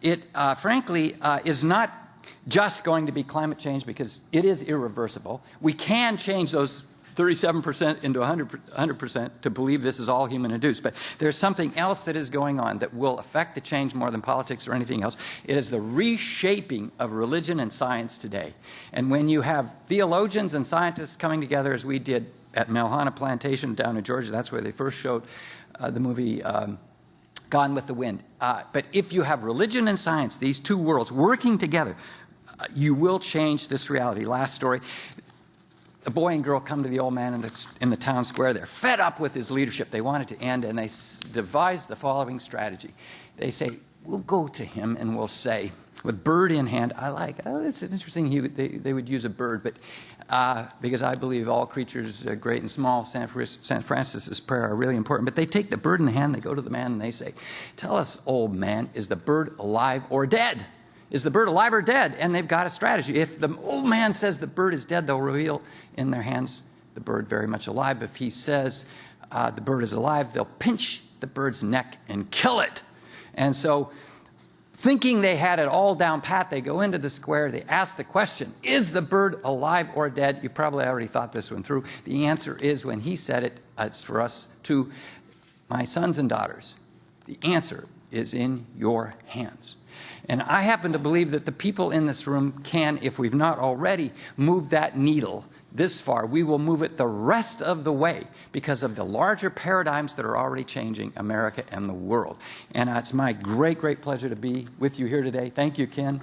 it, frankly, is not just going to be climate change, because it is irreversible. We can change those 37% into 100% to believe this is all human-induced. But there's something else that is going on that will affect the change more than politics or anything else. It is the reshaping of religion and science today. And when you have theologians and scientists coming together, as we did at Malhana Plantation down in Georgia, that's where they first showed the movie Gone with the Wind. But if you have religion and science, these two worlds working together, you will change this reality. Last story. A boy and girl come to the old man in the town square. They're fed up with his leadership. They want it to end, and they devise the following strategy. They say, we'll go to him and we'll say, with bird in hand, it's interesting they would use a bird, but because I believe all creatures, great and small, St. Francis's prayer are really important. But they take the bird in the hand, they go to the man, and they say, tell us, old man, is the bird alive or dead? Is the bird alive or dead? And they've got a strategy. If the old man says the bird is dead, they'll reveal in their hands the bird very much alive. If he says the bird is alive, they'll pinch the bird's neck and kill it. And so, thinking they had it all down pat, they go into the square, they ask the question, is the bird alive or dead? You probably already thought this one through. The answer is, when he said it, it's for us to, my sons and daughters, the answer is in your hands. And I happen to believe that the people in this room can, if we've not already, moved that needle this far. We will move it the rest of the way because of the larger paradigms that are already changing America and the world. And it's my great, great pleasure to be with you here today. Thank you, Ken.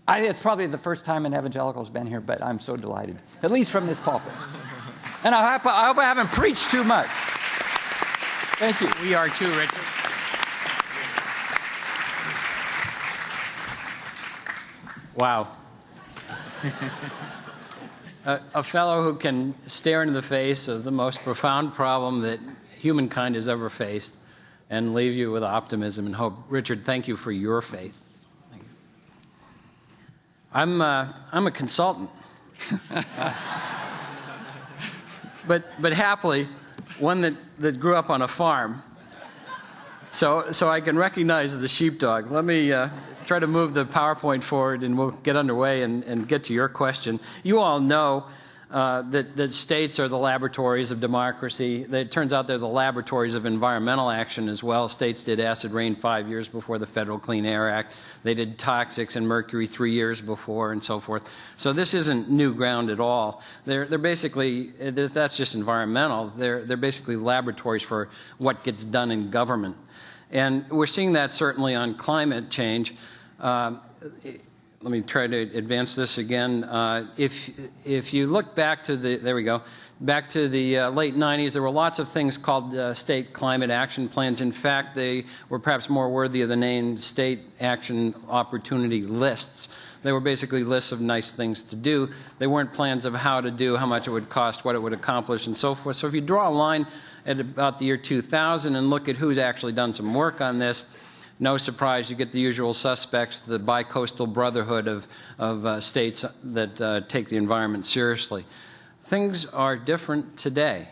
It's probably the first time an evangelical's been here, but I'm so delighted, at least from this pulpit. And I hope I haven't preached too much. Thank you. We are too, Richard. Wow. A fellow who can stare into the face of the most profound problem that humankind has ever faced and leave you with optimism and hope. Richard, thank you for your faith. Thank you. I'm a consultant, but happily one that grew up on a farm. So I can recognize the sheepdog. Let me try to move the PowerPoint forward, and we'll get underway and get to your question. You all know that states are the laboratories of democracy. It turns out they're the laboratories of environmental action as well. States did acid rain 5 years before the Federal Clean Air Act. They did toxics and mercury 3 years before, and so forth. So this isn't new ground at all. They're basically, that's just environmental. They're basically laboratories for what gets done in government. And we're seeing that certainly on climate change. Let me try to advance this again. If you look back to the, there we go, back to the late 90s, there were lots of things called state climate action plans. In fact, they were perhaps more worthy of the name state action opportunity lists. They were basically lists of nice things to do. They weren't plans of how to do, how much it would cost, what it would accomplish, and so forth. So if you draw a line at about the year 2000 and look at who's actually done some work on this, no surprise, you get the usual suspects, the bi-coastal brotherhood of states that take the environment seriously. Things are different today.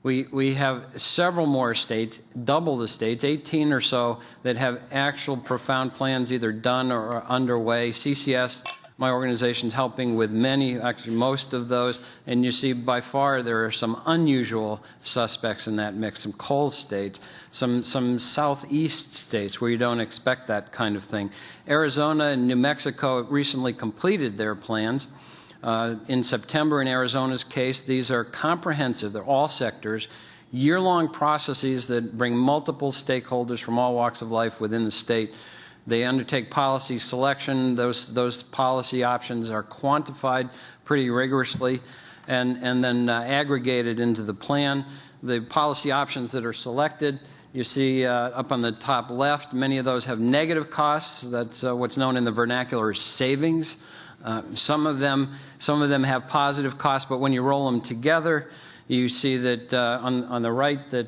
We have several more states, double the states, 18 or so, that have actual profound plans either done or are underway. CCS, my organization's helping with many, actually most of those, and you see by far there are some unusual suspects in that mix, some coal states, some southeast states where you don't expect that kind of thing. Arizona and New Mexico recently completed their plans. In September, in Arizona's case, these are comprehensive, they're all sectors, year-long processes that bring multiple stakeholders from all walks of life within the state. They undertake policy selection. Those policy options are quantified pretty rigorously and then aggregated into the plan. The policy options that are selected, you see up on the top left, many of those have negative costs. That's what's known in the vernacular as savings. Some of them have positive costs, but when you roll them together, you see that on the right that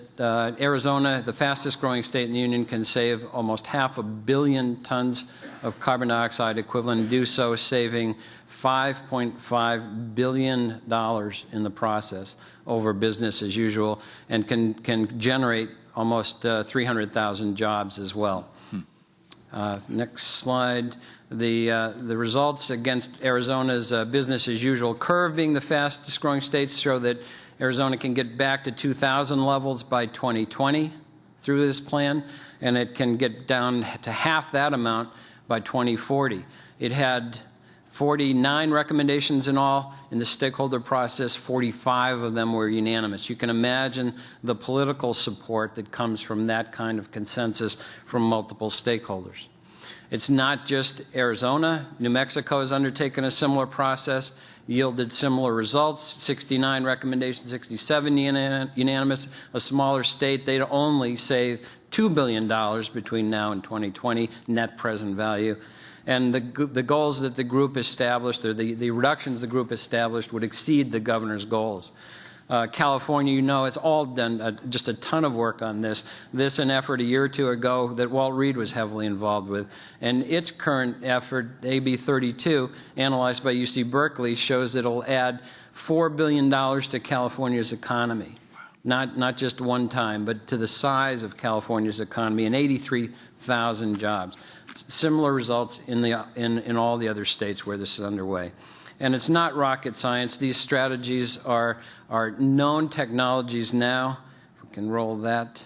Arizona, the fastest growing state in the union, can save almost 500 million tons of carbon dioxide equivalent, and do so saving $5.5 billion in the process over business as usual, and can generate almost 300,000 jobs as well. Next slide. The results against Arizona's business as usual curve, being the fastest growing states, show that Arizona can get back to 2000 levels by 2020 through this plan, and it can get down to half that amount by 2040. It had 49 recommendations in all. In the stakeholder process, 45 of them were unanimous. You can imagine the political support that comes from that kind of consensus from multiple stakeholders. It's not just Arizona. New Mexico has undertaken a similar process, yielded similar results, 69 recommendations, 67 unanimous. A smaller state, they'd only save $2 billion between now and 2020, net present value. And the goals that the group established, or the reductions the group established, would exceed the governor's goals. California, you know, has all done just a ton of work on this. This an effort a year or two ago that Walt Reed was heavily involved with. And its current effort, AB 32, analyzed by UC Berkeley, shows it'll add $4 billion to California's economy. Not just one time, but to the size of California's economy, and 83,000 jobs. Similar results in all the other states where this is underway. And it's not rocket science. These strategies are known technologies now. If we can roll that.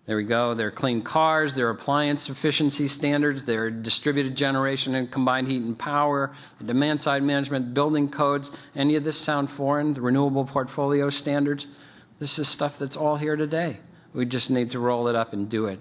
There we go. They're clean cars. They're appliance efficiency standards. They're distributed generation and combined heat and power, demand side management, building codes. Any of this sound foreign? The renewable portfolio standards. This is stuff that's all here today. We just need to roll it up and do it.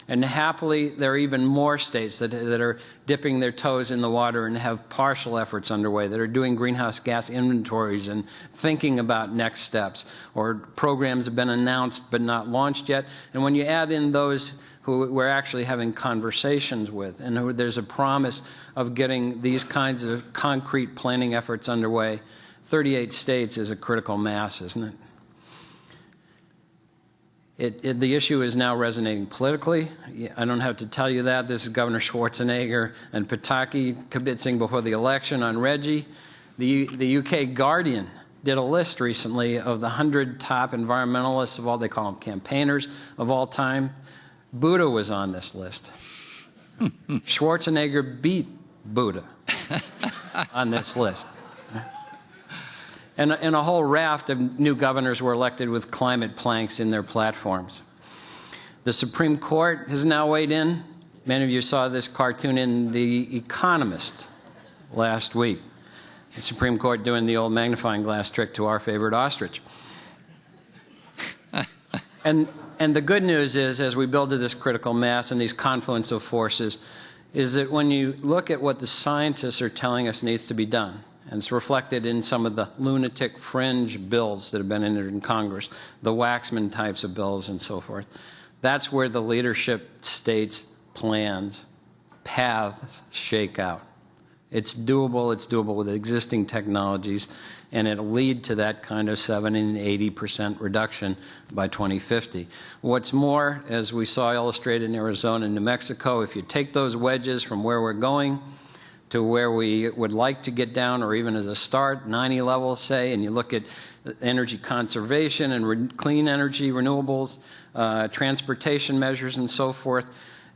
And happily, there are even more states that are dipping their toes in the water and have partial efforts underway, that are doing greenhouse gas inventories and thinking about next steps, or programs have been announced but not launched yet. And when you add in those who we're actually having conversations with, and who there's a promise of getting these kinds of concrete planning efforts underway, 38 states is a critical mass, isn't it? The issue is now resonating politically. I don't have to tell you that. This is Governor Schwarzenegger and Pataki kibitzing before the election on Reggie. The UK Guardian did a list recently of the 100 top environmentalists of all, they call them campaigners, of all time. Buddha was on this list. Schwarzenegger beat Buddha on this list. And a whole raft of new governors were elected with climate planks in their platforms. The Supreme Court has now weighed in. Many of you saw this cartoon in The Economist last week. The Supreme Court doing the old magnifying glass trick to our favorite ostrich. And the good news is, as we build to this critical mass and these confluence of forces, is that when you look at what the scientists are telling us needs to be done, and it's reflected in some of the lunatic fringe bills that have been entered in Congress, the Waxman types of bills and so forth. That's where the leadership states' plans, paths shake out. It's doable with existing technologies, and it'll lead to that kind of 70 and 80% reduction by 2050. What's more, as we saw illustrated in Arizona and New Mexico, if you take those wedges from where we're going to where we would like to get down, or even as a start, 90 levels, say, and you look at energy conservation and clean energy, renewables, transportation measures, and so forth,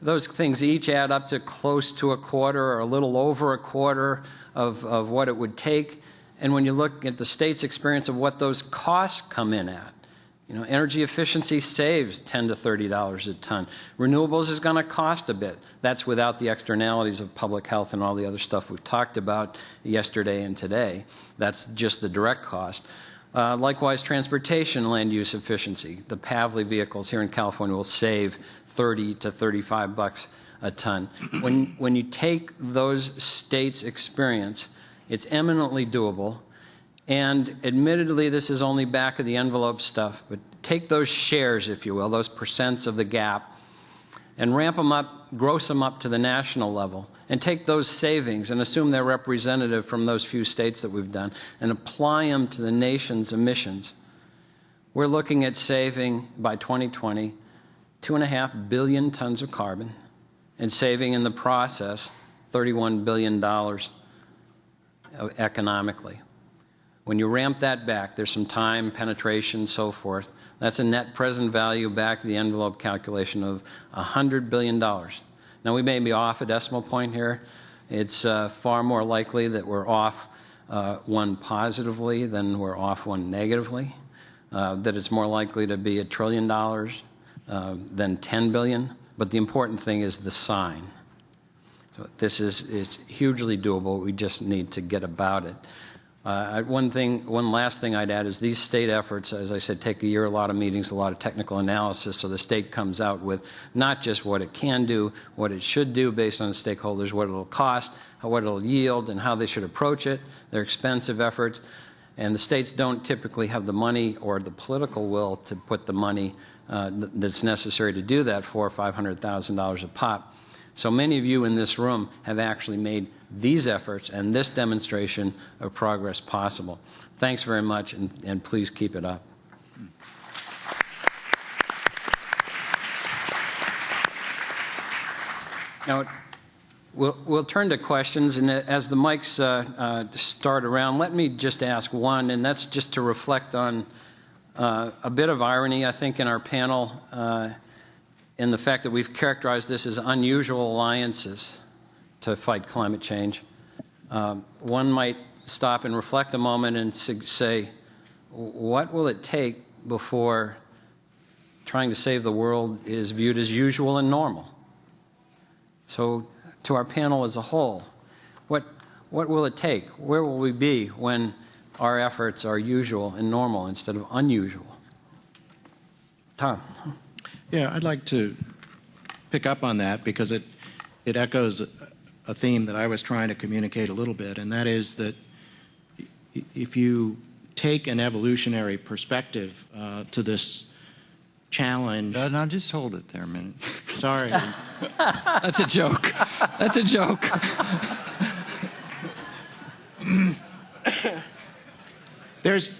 those things each add up to close to a quarter or a little over a quarter of what it would take. And when you look at the state's experience of what those costs come in at, you know, energy efficiency saves $10 to $30 a ton. Renewables is going to cost a bit. That's without the externalities of public health and all the other stuff we've talked about yesterday and today. That's just the direct cost. Likewise, transportation land use efficiency. The Pavley vehicles here in California will save $30 to $35 a ton. When you take those states' experience, it's eminently doable. And admittedly, this is only back of the envelope stuff, but take those shares, if you will, those percents of the gap, and ramp them up, gross them up to the national level, and take those savings and assume they're representative from those few states that we've done, and apply them to the nation's emissions. We're looking at saving, by 2020, 2.5 billion tons of carbon, and saving in the process $31 billion economically. When you ramp that back, there's some time, penetration, so forth. That's a net present value back to the envelope calculation of $100 billion. Now, we may be off a decimal point here. It's far more likely that we're off one positively than we're off one negatively, that it's more likely to be $1 trillion than $10 billion. But the important thing is the sign. So this is hugely doable. We just need to get about it. One last thing I'd add is these state efforts, as I said, take a year, a lot of meetings, a lot of technical analysis, so the state comes out with not just what it can do, what it should do based on the stakeholders, what it'll cost, what it'll yield, and how they should approach it. They're expensive efforts, and the states don't typically have the money or the political will to put the money that's necessary to do that, $400,000 or $500,000 a pop. So many of you in this room have actually made these efforts and this demonstration of progress possible. Thanks very much, and please keep it up. Now, we'll turn to questions, and as the mics start around, let me just ask one, and that's just to reflect on a bit of irony, I think, in our panel, in the fact that we've characterized this as unusual alliances to fight climate change. One might stop and reflect a moment and say, what will it take before trying to save the world is viewed as usual and normal? So, to our panel as a whole, what will it take? Where will we be when our efforts are usual and normal instead of unusual? Tom. Yeah, I'd like to pick up on that because it echoes a theme that I was trying to communicate a little bit, and that is that if you take an evolutionary perspective to this challenge. Now just hold it there a minute. Sorry. That's a joke. That's a joke.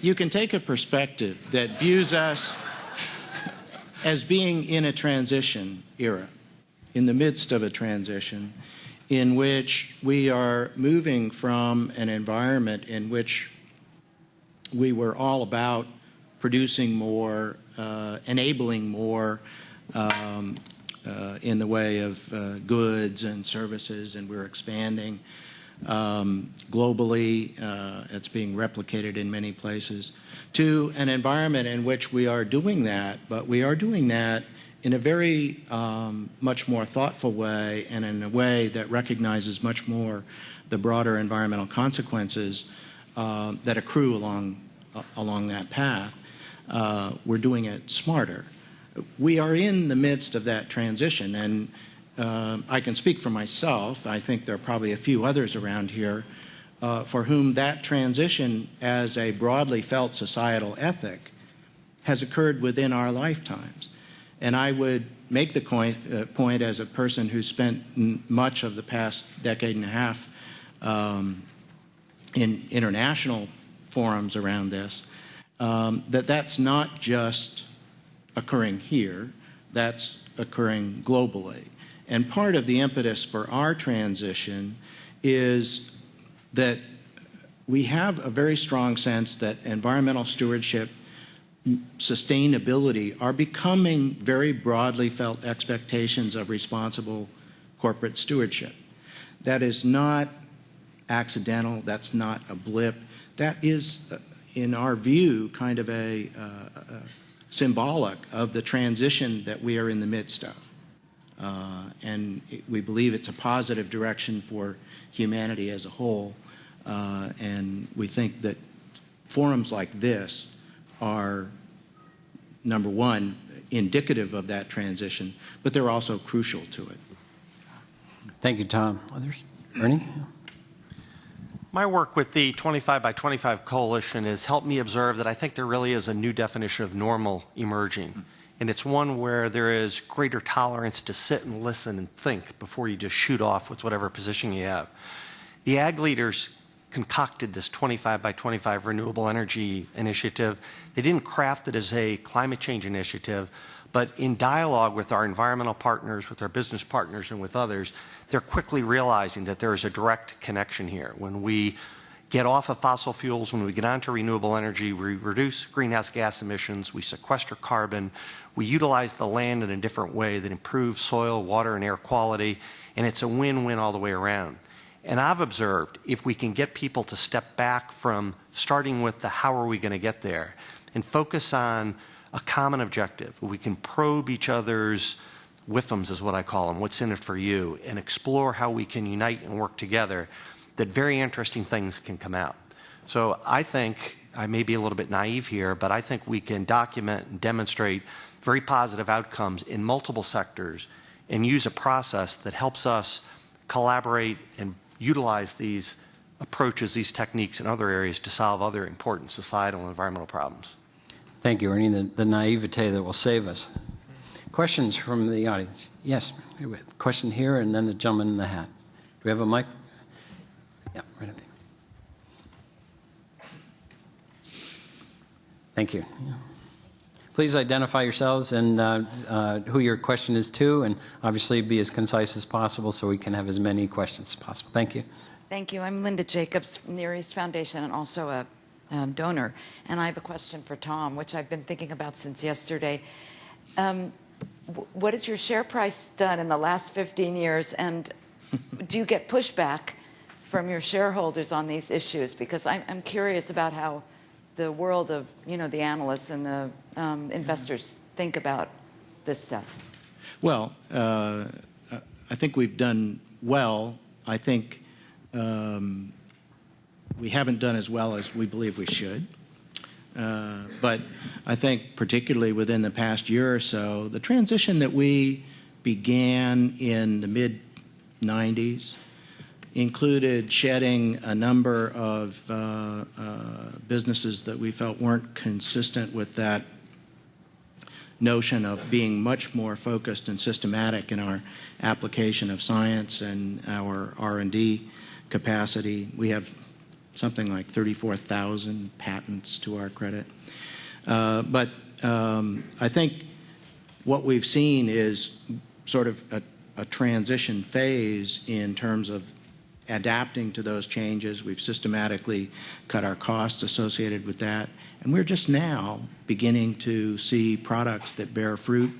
You can take a perspective that views us as being in a transition era, in the midst of a transition in which we are moving from an environment in which we were all about producing more, enabling more in the way of goods and services, and we're expanding globally. It's being replicated in many places, to an environment in which we are doing that, but we are doing that in a very much more thoughtful way, and in a way that recognizes much more the broader environmental consequences that accrue along that path. We're doing it smarter. We are in the midst of that transition, and I can speak for myself. I think there are probably a few others around here for whom that transition as a broadly felt societal ethic has occurred within our lifetimes. And I would make the point as a person who spent much of the past decade and a half in international forums around this, that's not just occurring here, that's occurring globally. And part of the impetus for our transition is that we have a very strong sense that environmental stewardship, sustainability are becoming very broadly felt expectations of responsible corporate stewardship. That is not accidental, that's not a blip, that is, in our view, kind of a symbolic of the transition that we are in the midst of. And we believe it's a positive direction for humanity as a whole, and we think that forums like this are, number one, indicative of that transition, but they're also crucial to it. Thank you, Tom. Others? Ernie? My work with the 25 by 25 Coalition has helped me observe that I think there really is a new definition of normal emerging. And it's one where there is greater tolerance to sit and listen and think before you just shoot off with whatever position you have. The ag leaders concocted this 25 by 25 renewable energy initiative. They didn't craft it as a climate change initiative, but in dialogue with our environmental partners, with our business partners, and with others, they're quickly realizing that there is a direct connection here. When we get off of fossil fuels, when we get onto renewable energy, we reduce greenhouse gas emissions, we sequester carbon, we utilize the land in a different way that improves soil, water, and air quality, and it's a win-win all the way around. And I've observed if we can get people to step back from starting with the how are we going to get there and focus on a common objective, we can probe each other's WIFMs is what I call them, what's in it for you, and explore how we can unite and work together, that very interesting things can come out. So I think, I may be a little bit naive here, but I think we can document and demonstrate very positive outcomes in multiple sectors and use a process that helps us collaborate and utilize these approaches, these techniques in other areas to solve other important societal and environmental problems. Thank you, Ernie, the naivete that will save us. Questions from the audience? Yes, question here and then the gentleman in the hat. Do we have a mic? Yeah, right up here. Thank you. Yeah. Please identify yourselves and who your question is to, and obviously be as concise as possible so we can have as many questions as possible. Thank you. Thank you. I'm Linda Jacobs from Near East Foundation and also a donor. And I have a question for Tom, which I've been thinking about since yesterday. What has your share price done in the last 15 years? And do you get pushback from your shareholders on these issues? Because I'm curious about how the world of, the analysts and the investors think about this stuff. Well, I think we've done well. I think we haven't done as well as we believe we should. But I think particularly within the past year or so, the transition that we began in the mid-90s included shedding a number of businesses that we felt weren't consistent with that notion of being much more focused and systematic in our application of science and our R&D capacity. We have something like 34,000 patents to our credit. But I think what we've seen is sort of a transition phase in terms of adapting to those changes. We've systematically cut our costs associated with that. And we're just now beginning to see products that bear fruit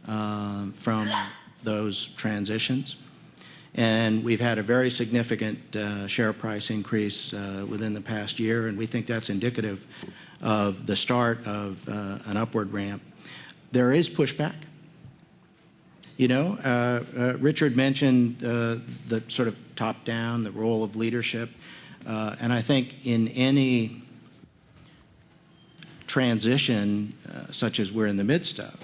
from those transitions. And we've had a very significant share price increase within the past year, and we think that's indicative of the start of an upward ramp. There is pushback. Richard mentioned the sort of top-down, the role of leadership, and I think in any transition such as we're in the midst of,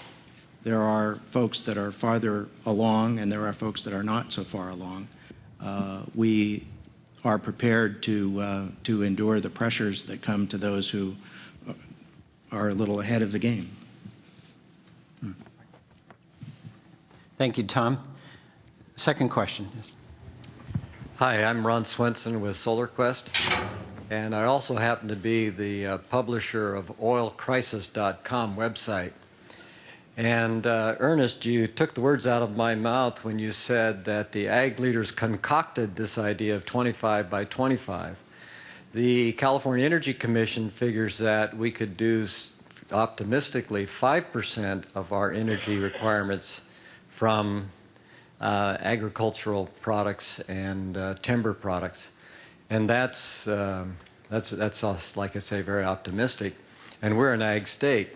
there are folks that are farther along and there are folks that are not so far along. We are prepared to endure the pressures that come to those who are a little ahead of the game. Thank you, Tom. Second question. Yes. Hi, I'm Ron Swenson with SolarQuest, and I also happen to be the publisher of oilcrisis.com website. And Ernest, you took the words out of my mouth when you said that the ag leaders concocted this idea of 25 by 25. The California Energy Commission figures that we could do optimistically 5% of our energy requirements from agricultural products and timber products, and that's like I say, very optimistic. And we're an ag state.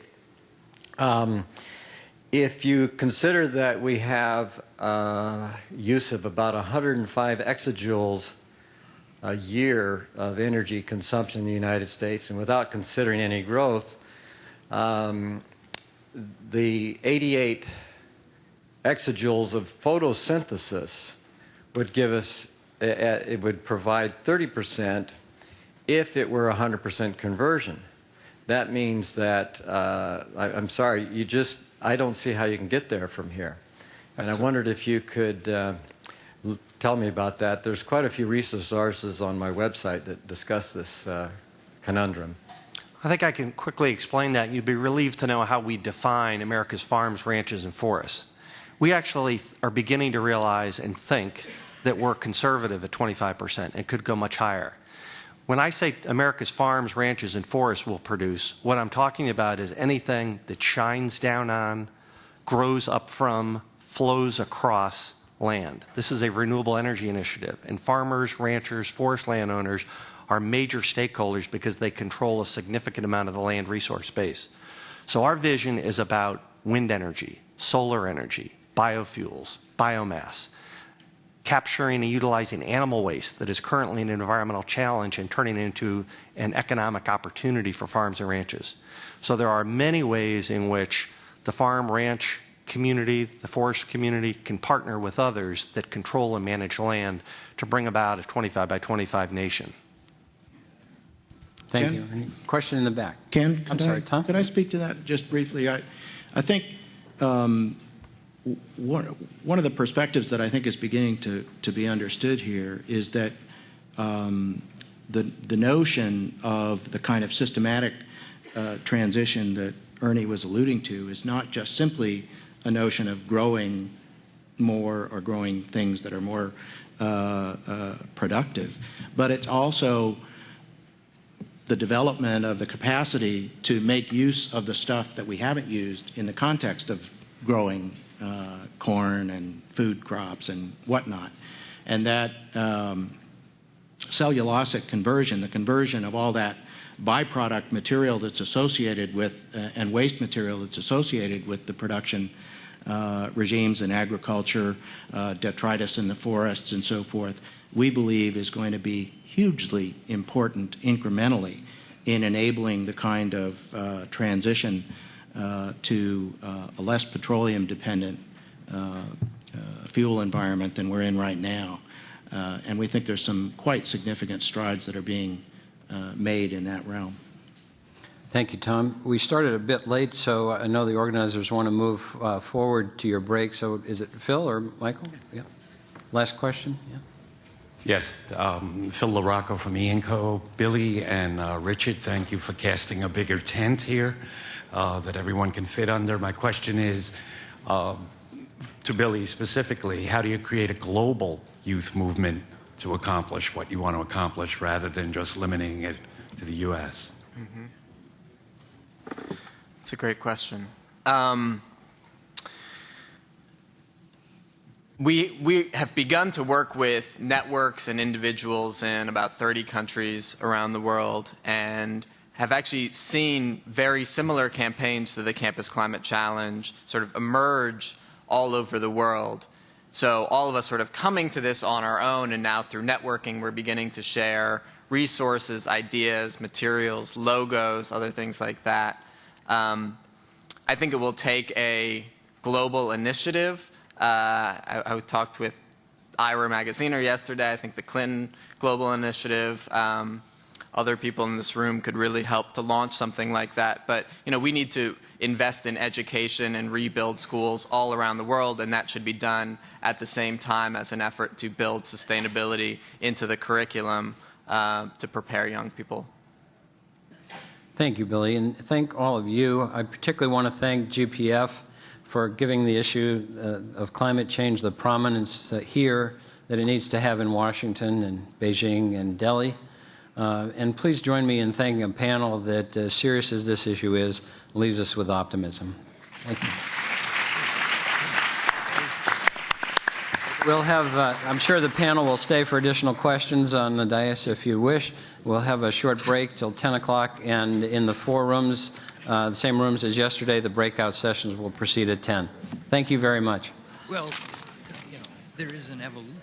If you consider that we have use of about 105 exajoules a year of energy consumption in the United States, and without considering any growth, the 88 exajoules of photosynthesis would give us, it would provide 30% if it were 100% conversion. That means that, I'm sorry, I don't see how you can get there from here. And I wondered if you could tell me about that. There's quite a few resources on my website that discuss this conundrum. I think I can quickly explain that. You'd be relieved to know how we define America's farms, ranches, and forests. We actually are beginning to realize and think that we're conservative at 25% and could go much higher. When I say America's farms, ranches, and forests will produce, what I'm talking about is anything that shines down on, grows up from, flows across land. This is a renewable energy initiative, and farmers, ranchers, forest landowners are major stakeholders because they control a significant amount of the land resource base. So our vision is about wind energy, solar energy, biofuels, biomass, capturing and utilizing animal waste that is currently an environmental challenge and turning it into an economic opportunity for farms and ranches. So there are many ways in which the farm, ranch community, the forest community can partner with others that control and manage land to bring about a 25 by 25 nation. Thank Ken? you. Any question in the back? Ken, I'm sorry, Tom? Could I speak to that just briefly? I think one of the perspectives that I think is beginning to be understood here is that the notion of the kind of systematic transition that Ernie was alluding to is not just simply a notion of growing more or growing things that are more productive, but it's also the development of the capacity to make use of the stuff that we haven't used in the context of growing corn and food crops and whatnot. And that cellulosic conversion, the conversion of all that byproduct material that's associated with and waste material that's associated with the production regimes in agriculture, detritus in the forests and so forth, we believe is going to be hugely important incrementally in enabling the kind of transition to a less petroleum dependent fuel environment than we're in right now. And we think there's some quite significant strides that are being made in that realm. Thank you, Tom. We started a bit late, so I know the organizers want to move forward to your break. So is it Phil or Michael? Yeah. Last question? Yeah. Yes, Phil LaRocco from E&Co. Billy and Richard, thank you for casting a bigger tent here that everyone can fit under. My question is, to Billy specifically, how do you create a global youth movement to accomplish what you want to accomplish rather than just limiting it to the U.S.? Mm-hmm. That's a great question. We have begun to work with networks and individuals in about 30 countries around the world and have actually seen very similar campaigns to the Campus Climate Challenge sort of emerge all over the world. So all of us sort of coming to this on our own, and now through networking we're beginning to share resources, ideas, materials, logos, other things like that. I think it will take a global initiative. I talked with Ira Magaziner yesterday. I think the Clinton Global Initiative, other people in this room could really help to launch something like that. But we need to invest in education and rebuild schools all around the world, and that should be done at the same time as an effort to build sustainability into the curriculum to prepare young people. Thank you, Billy, and thank all of you. I particularly want to thank GPF for giving the issue of climate change the prominence here that it needs to have in Washington and Beijing and Delhi. And please join me in thanking a panel that, as serious as this issue is, leaves us with optimism. Thank you. We'll have, I'm sure the panel will stay for additional questions on the dais if you wish. We'll have a short break till 10 o'clock, and in the 4 rooms, the same rooms as yesterday, the breakout sessions will proceed at 10. Thank you very much. Well, there is an evolution.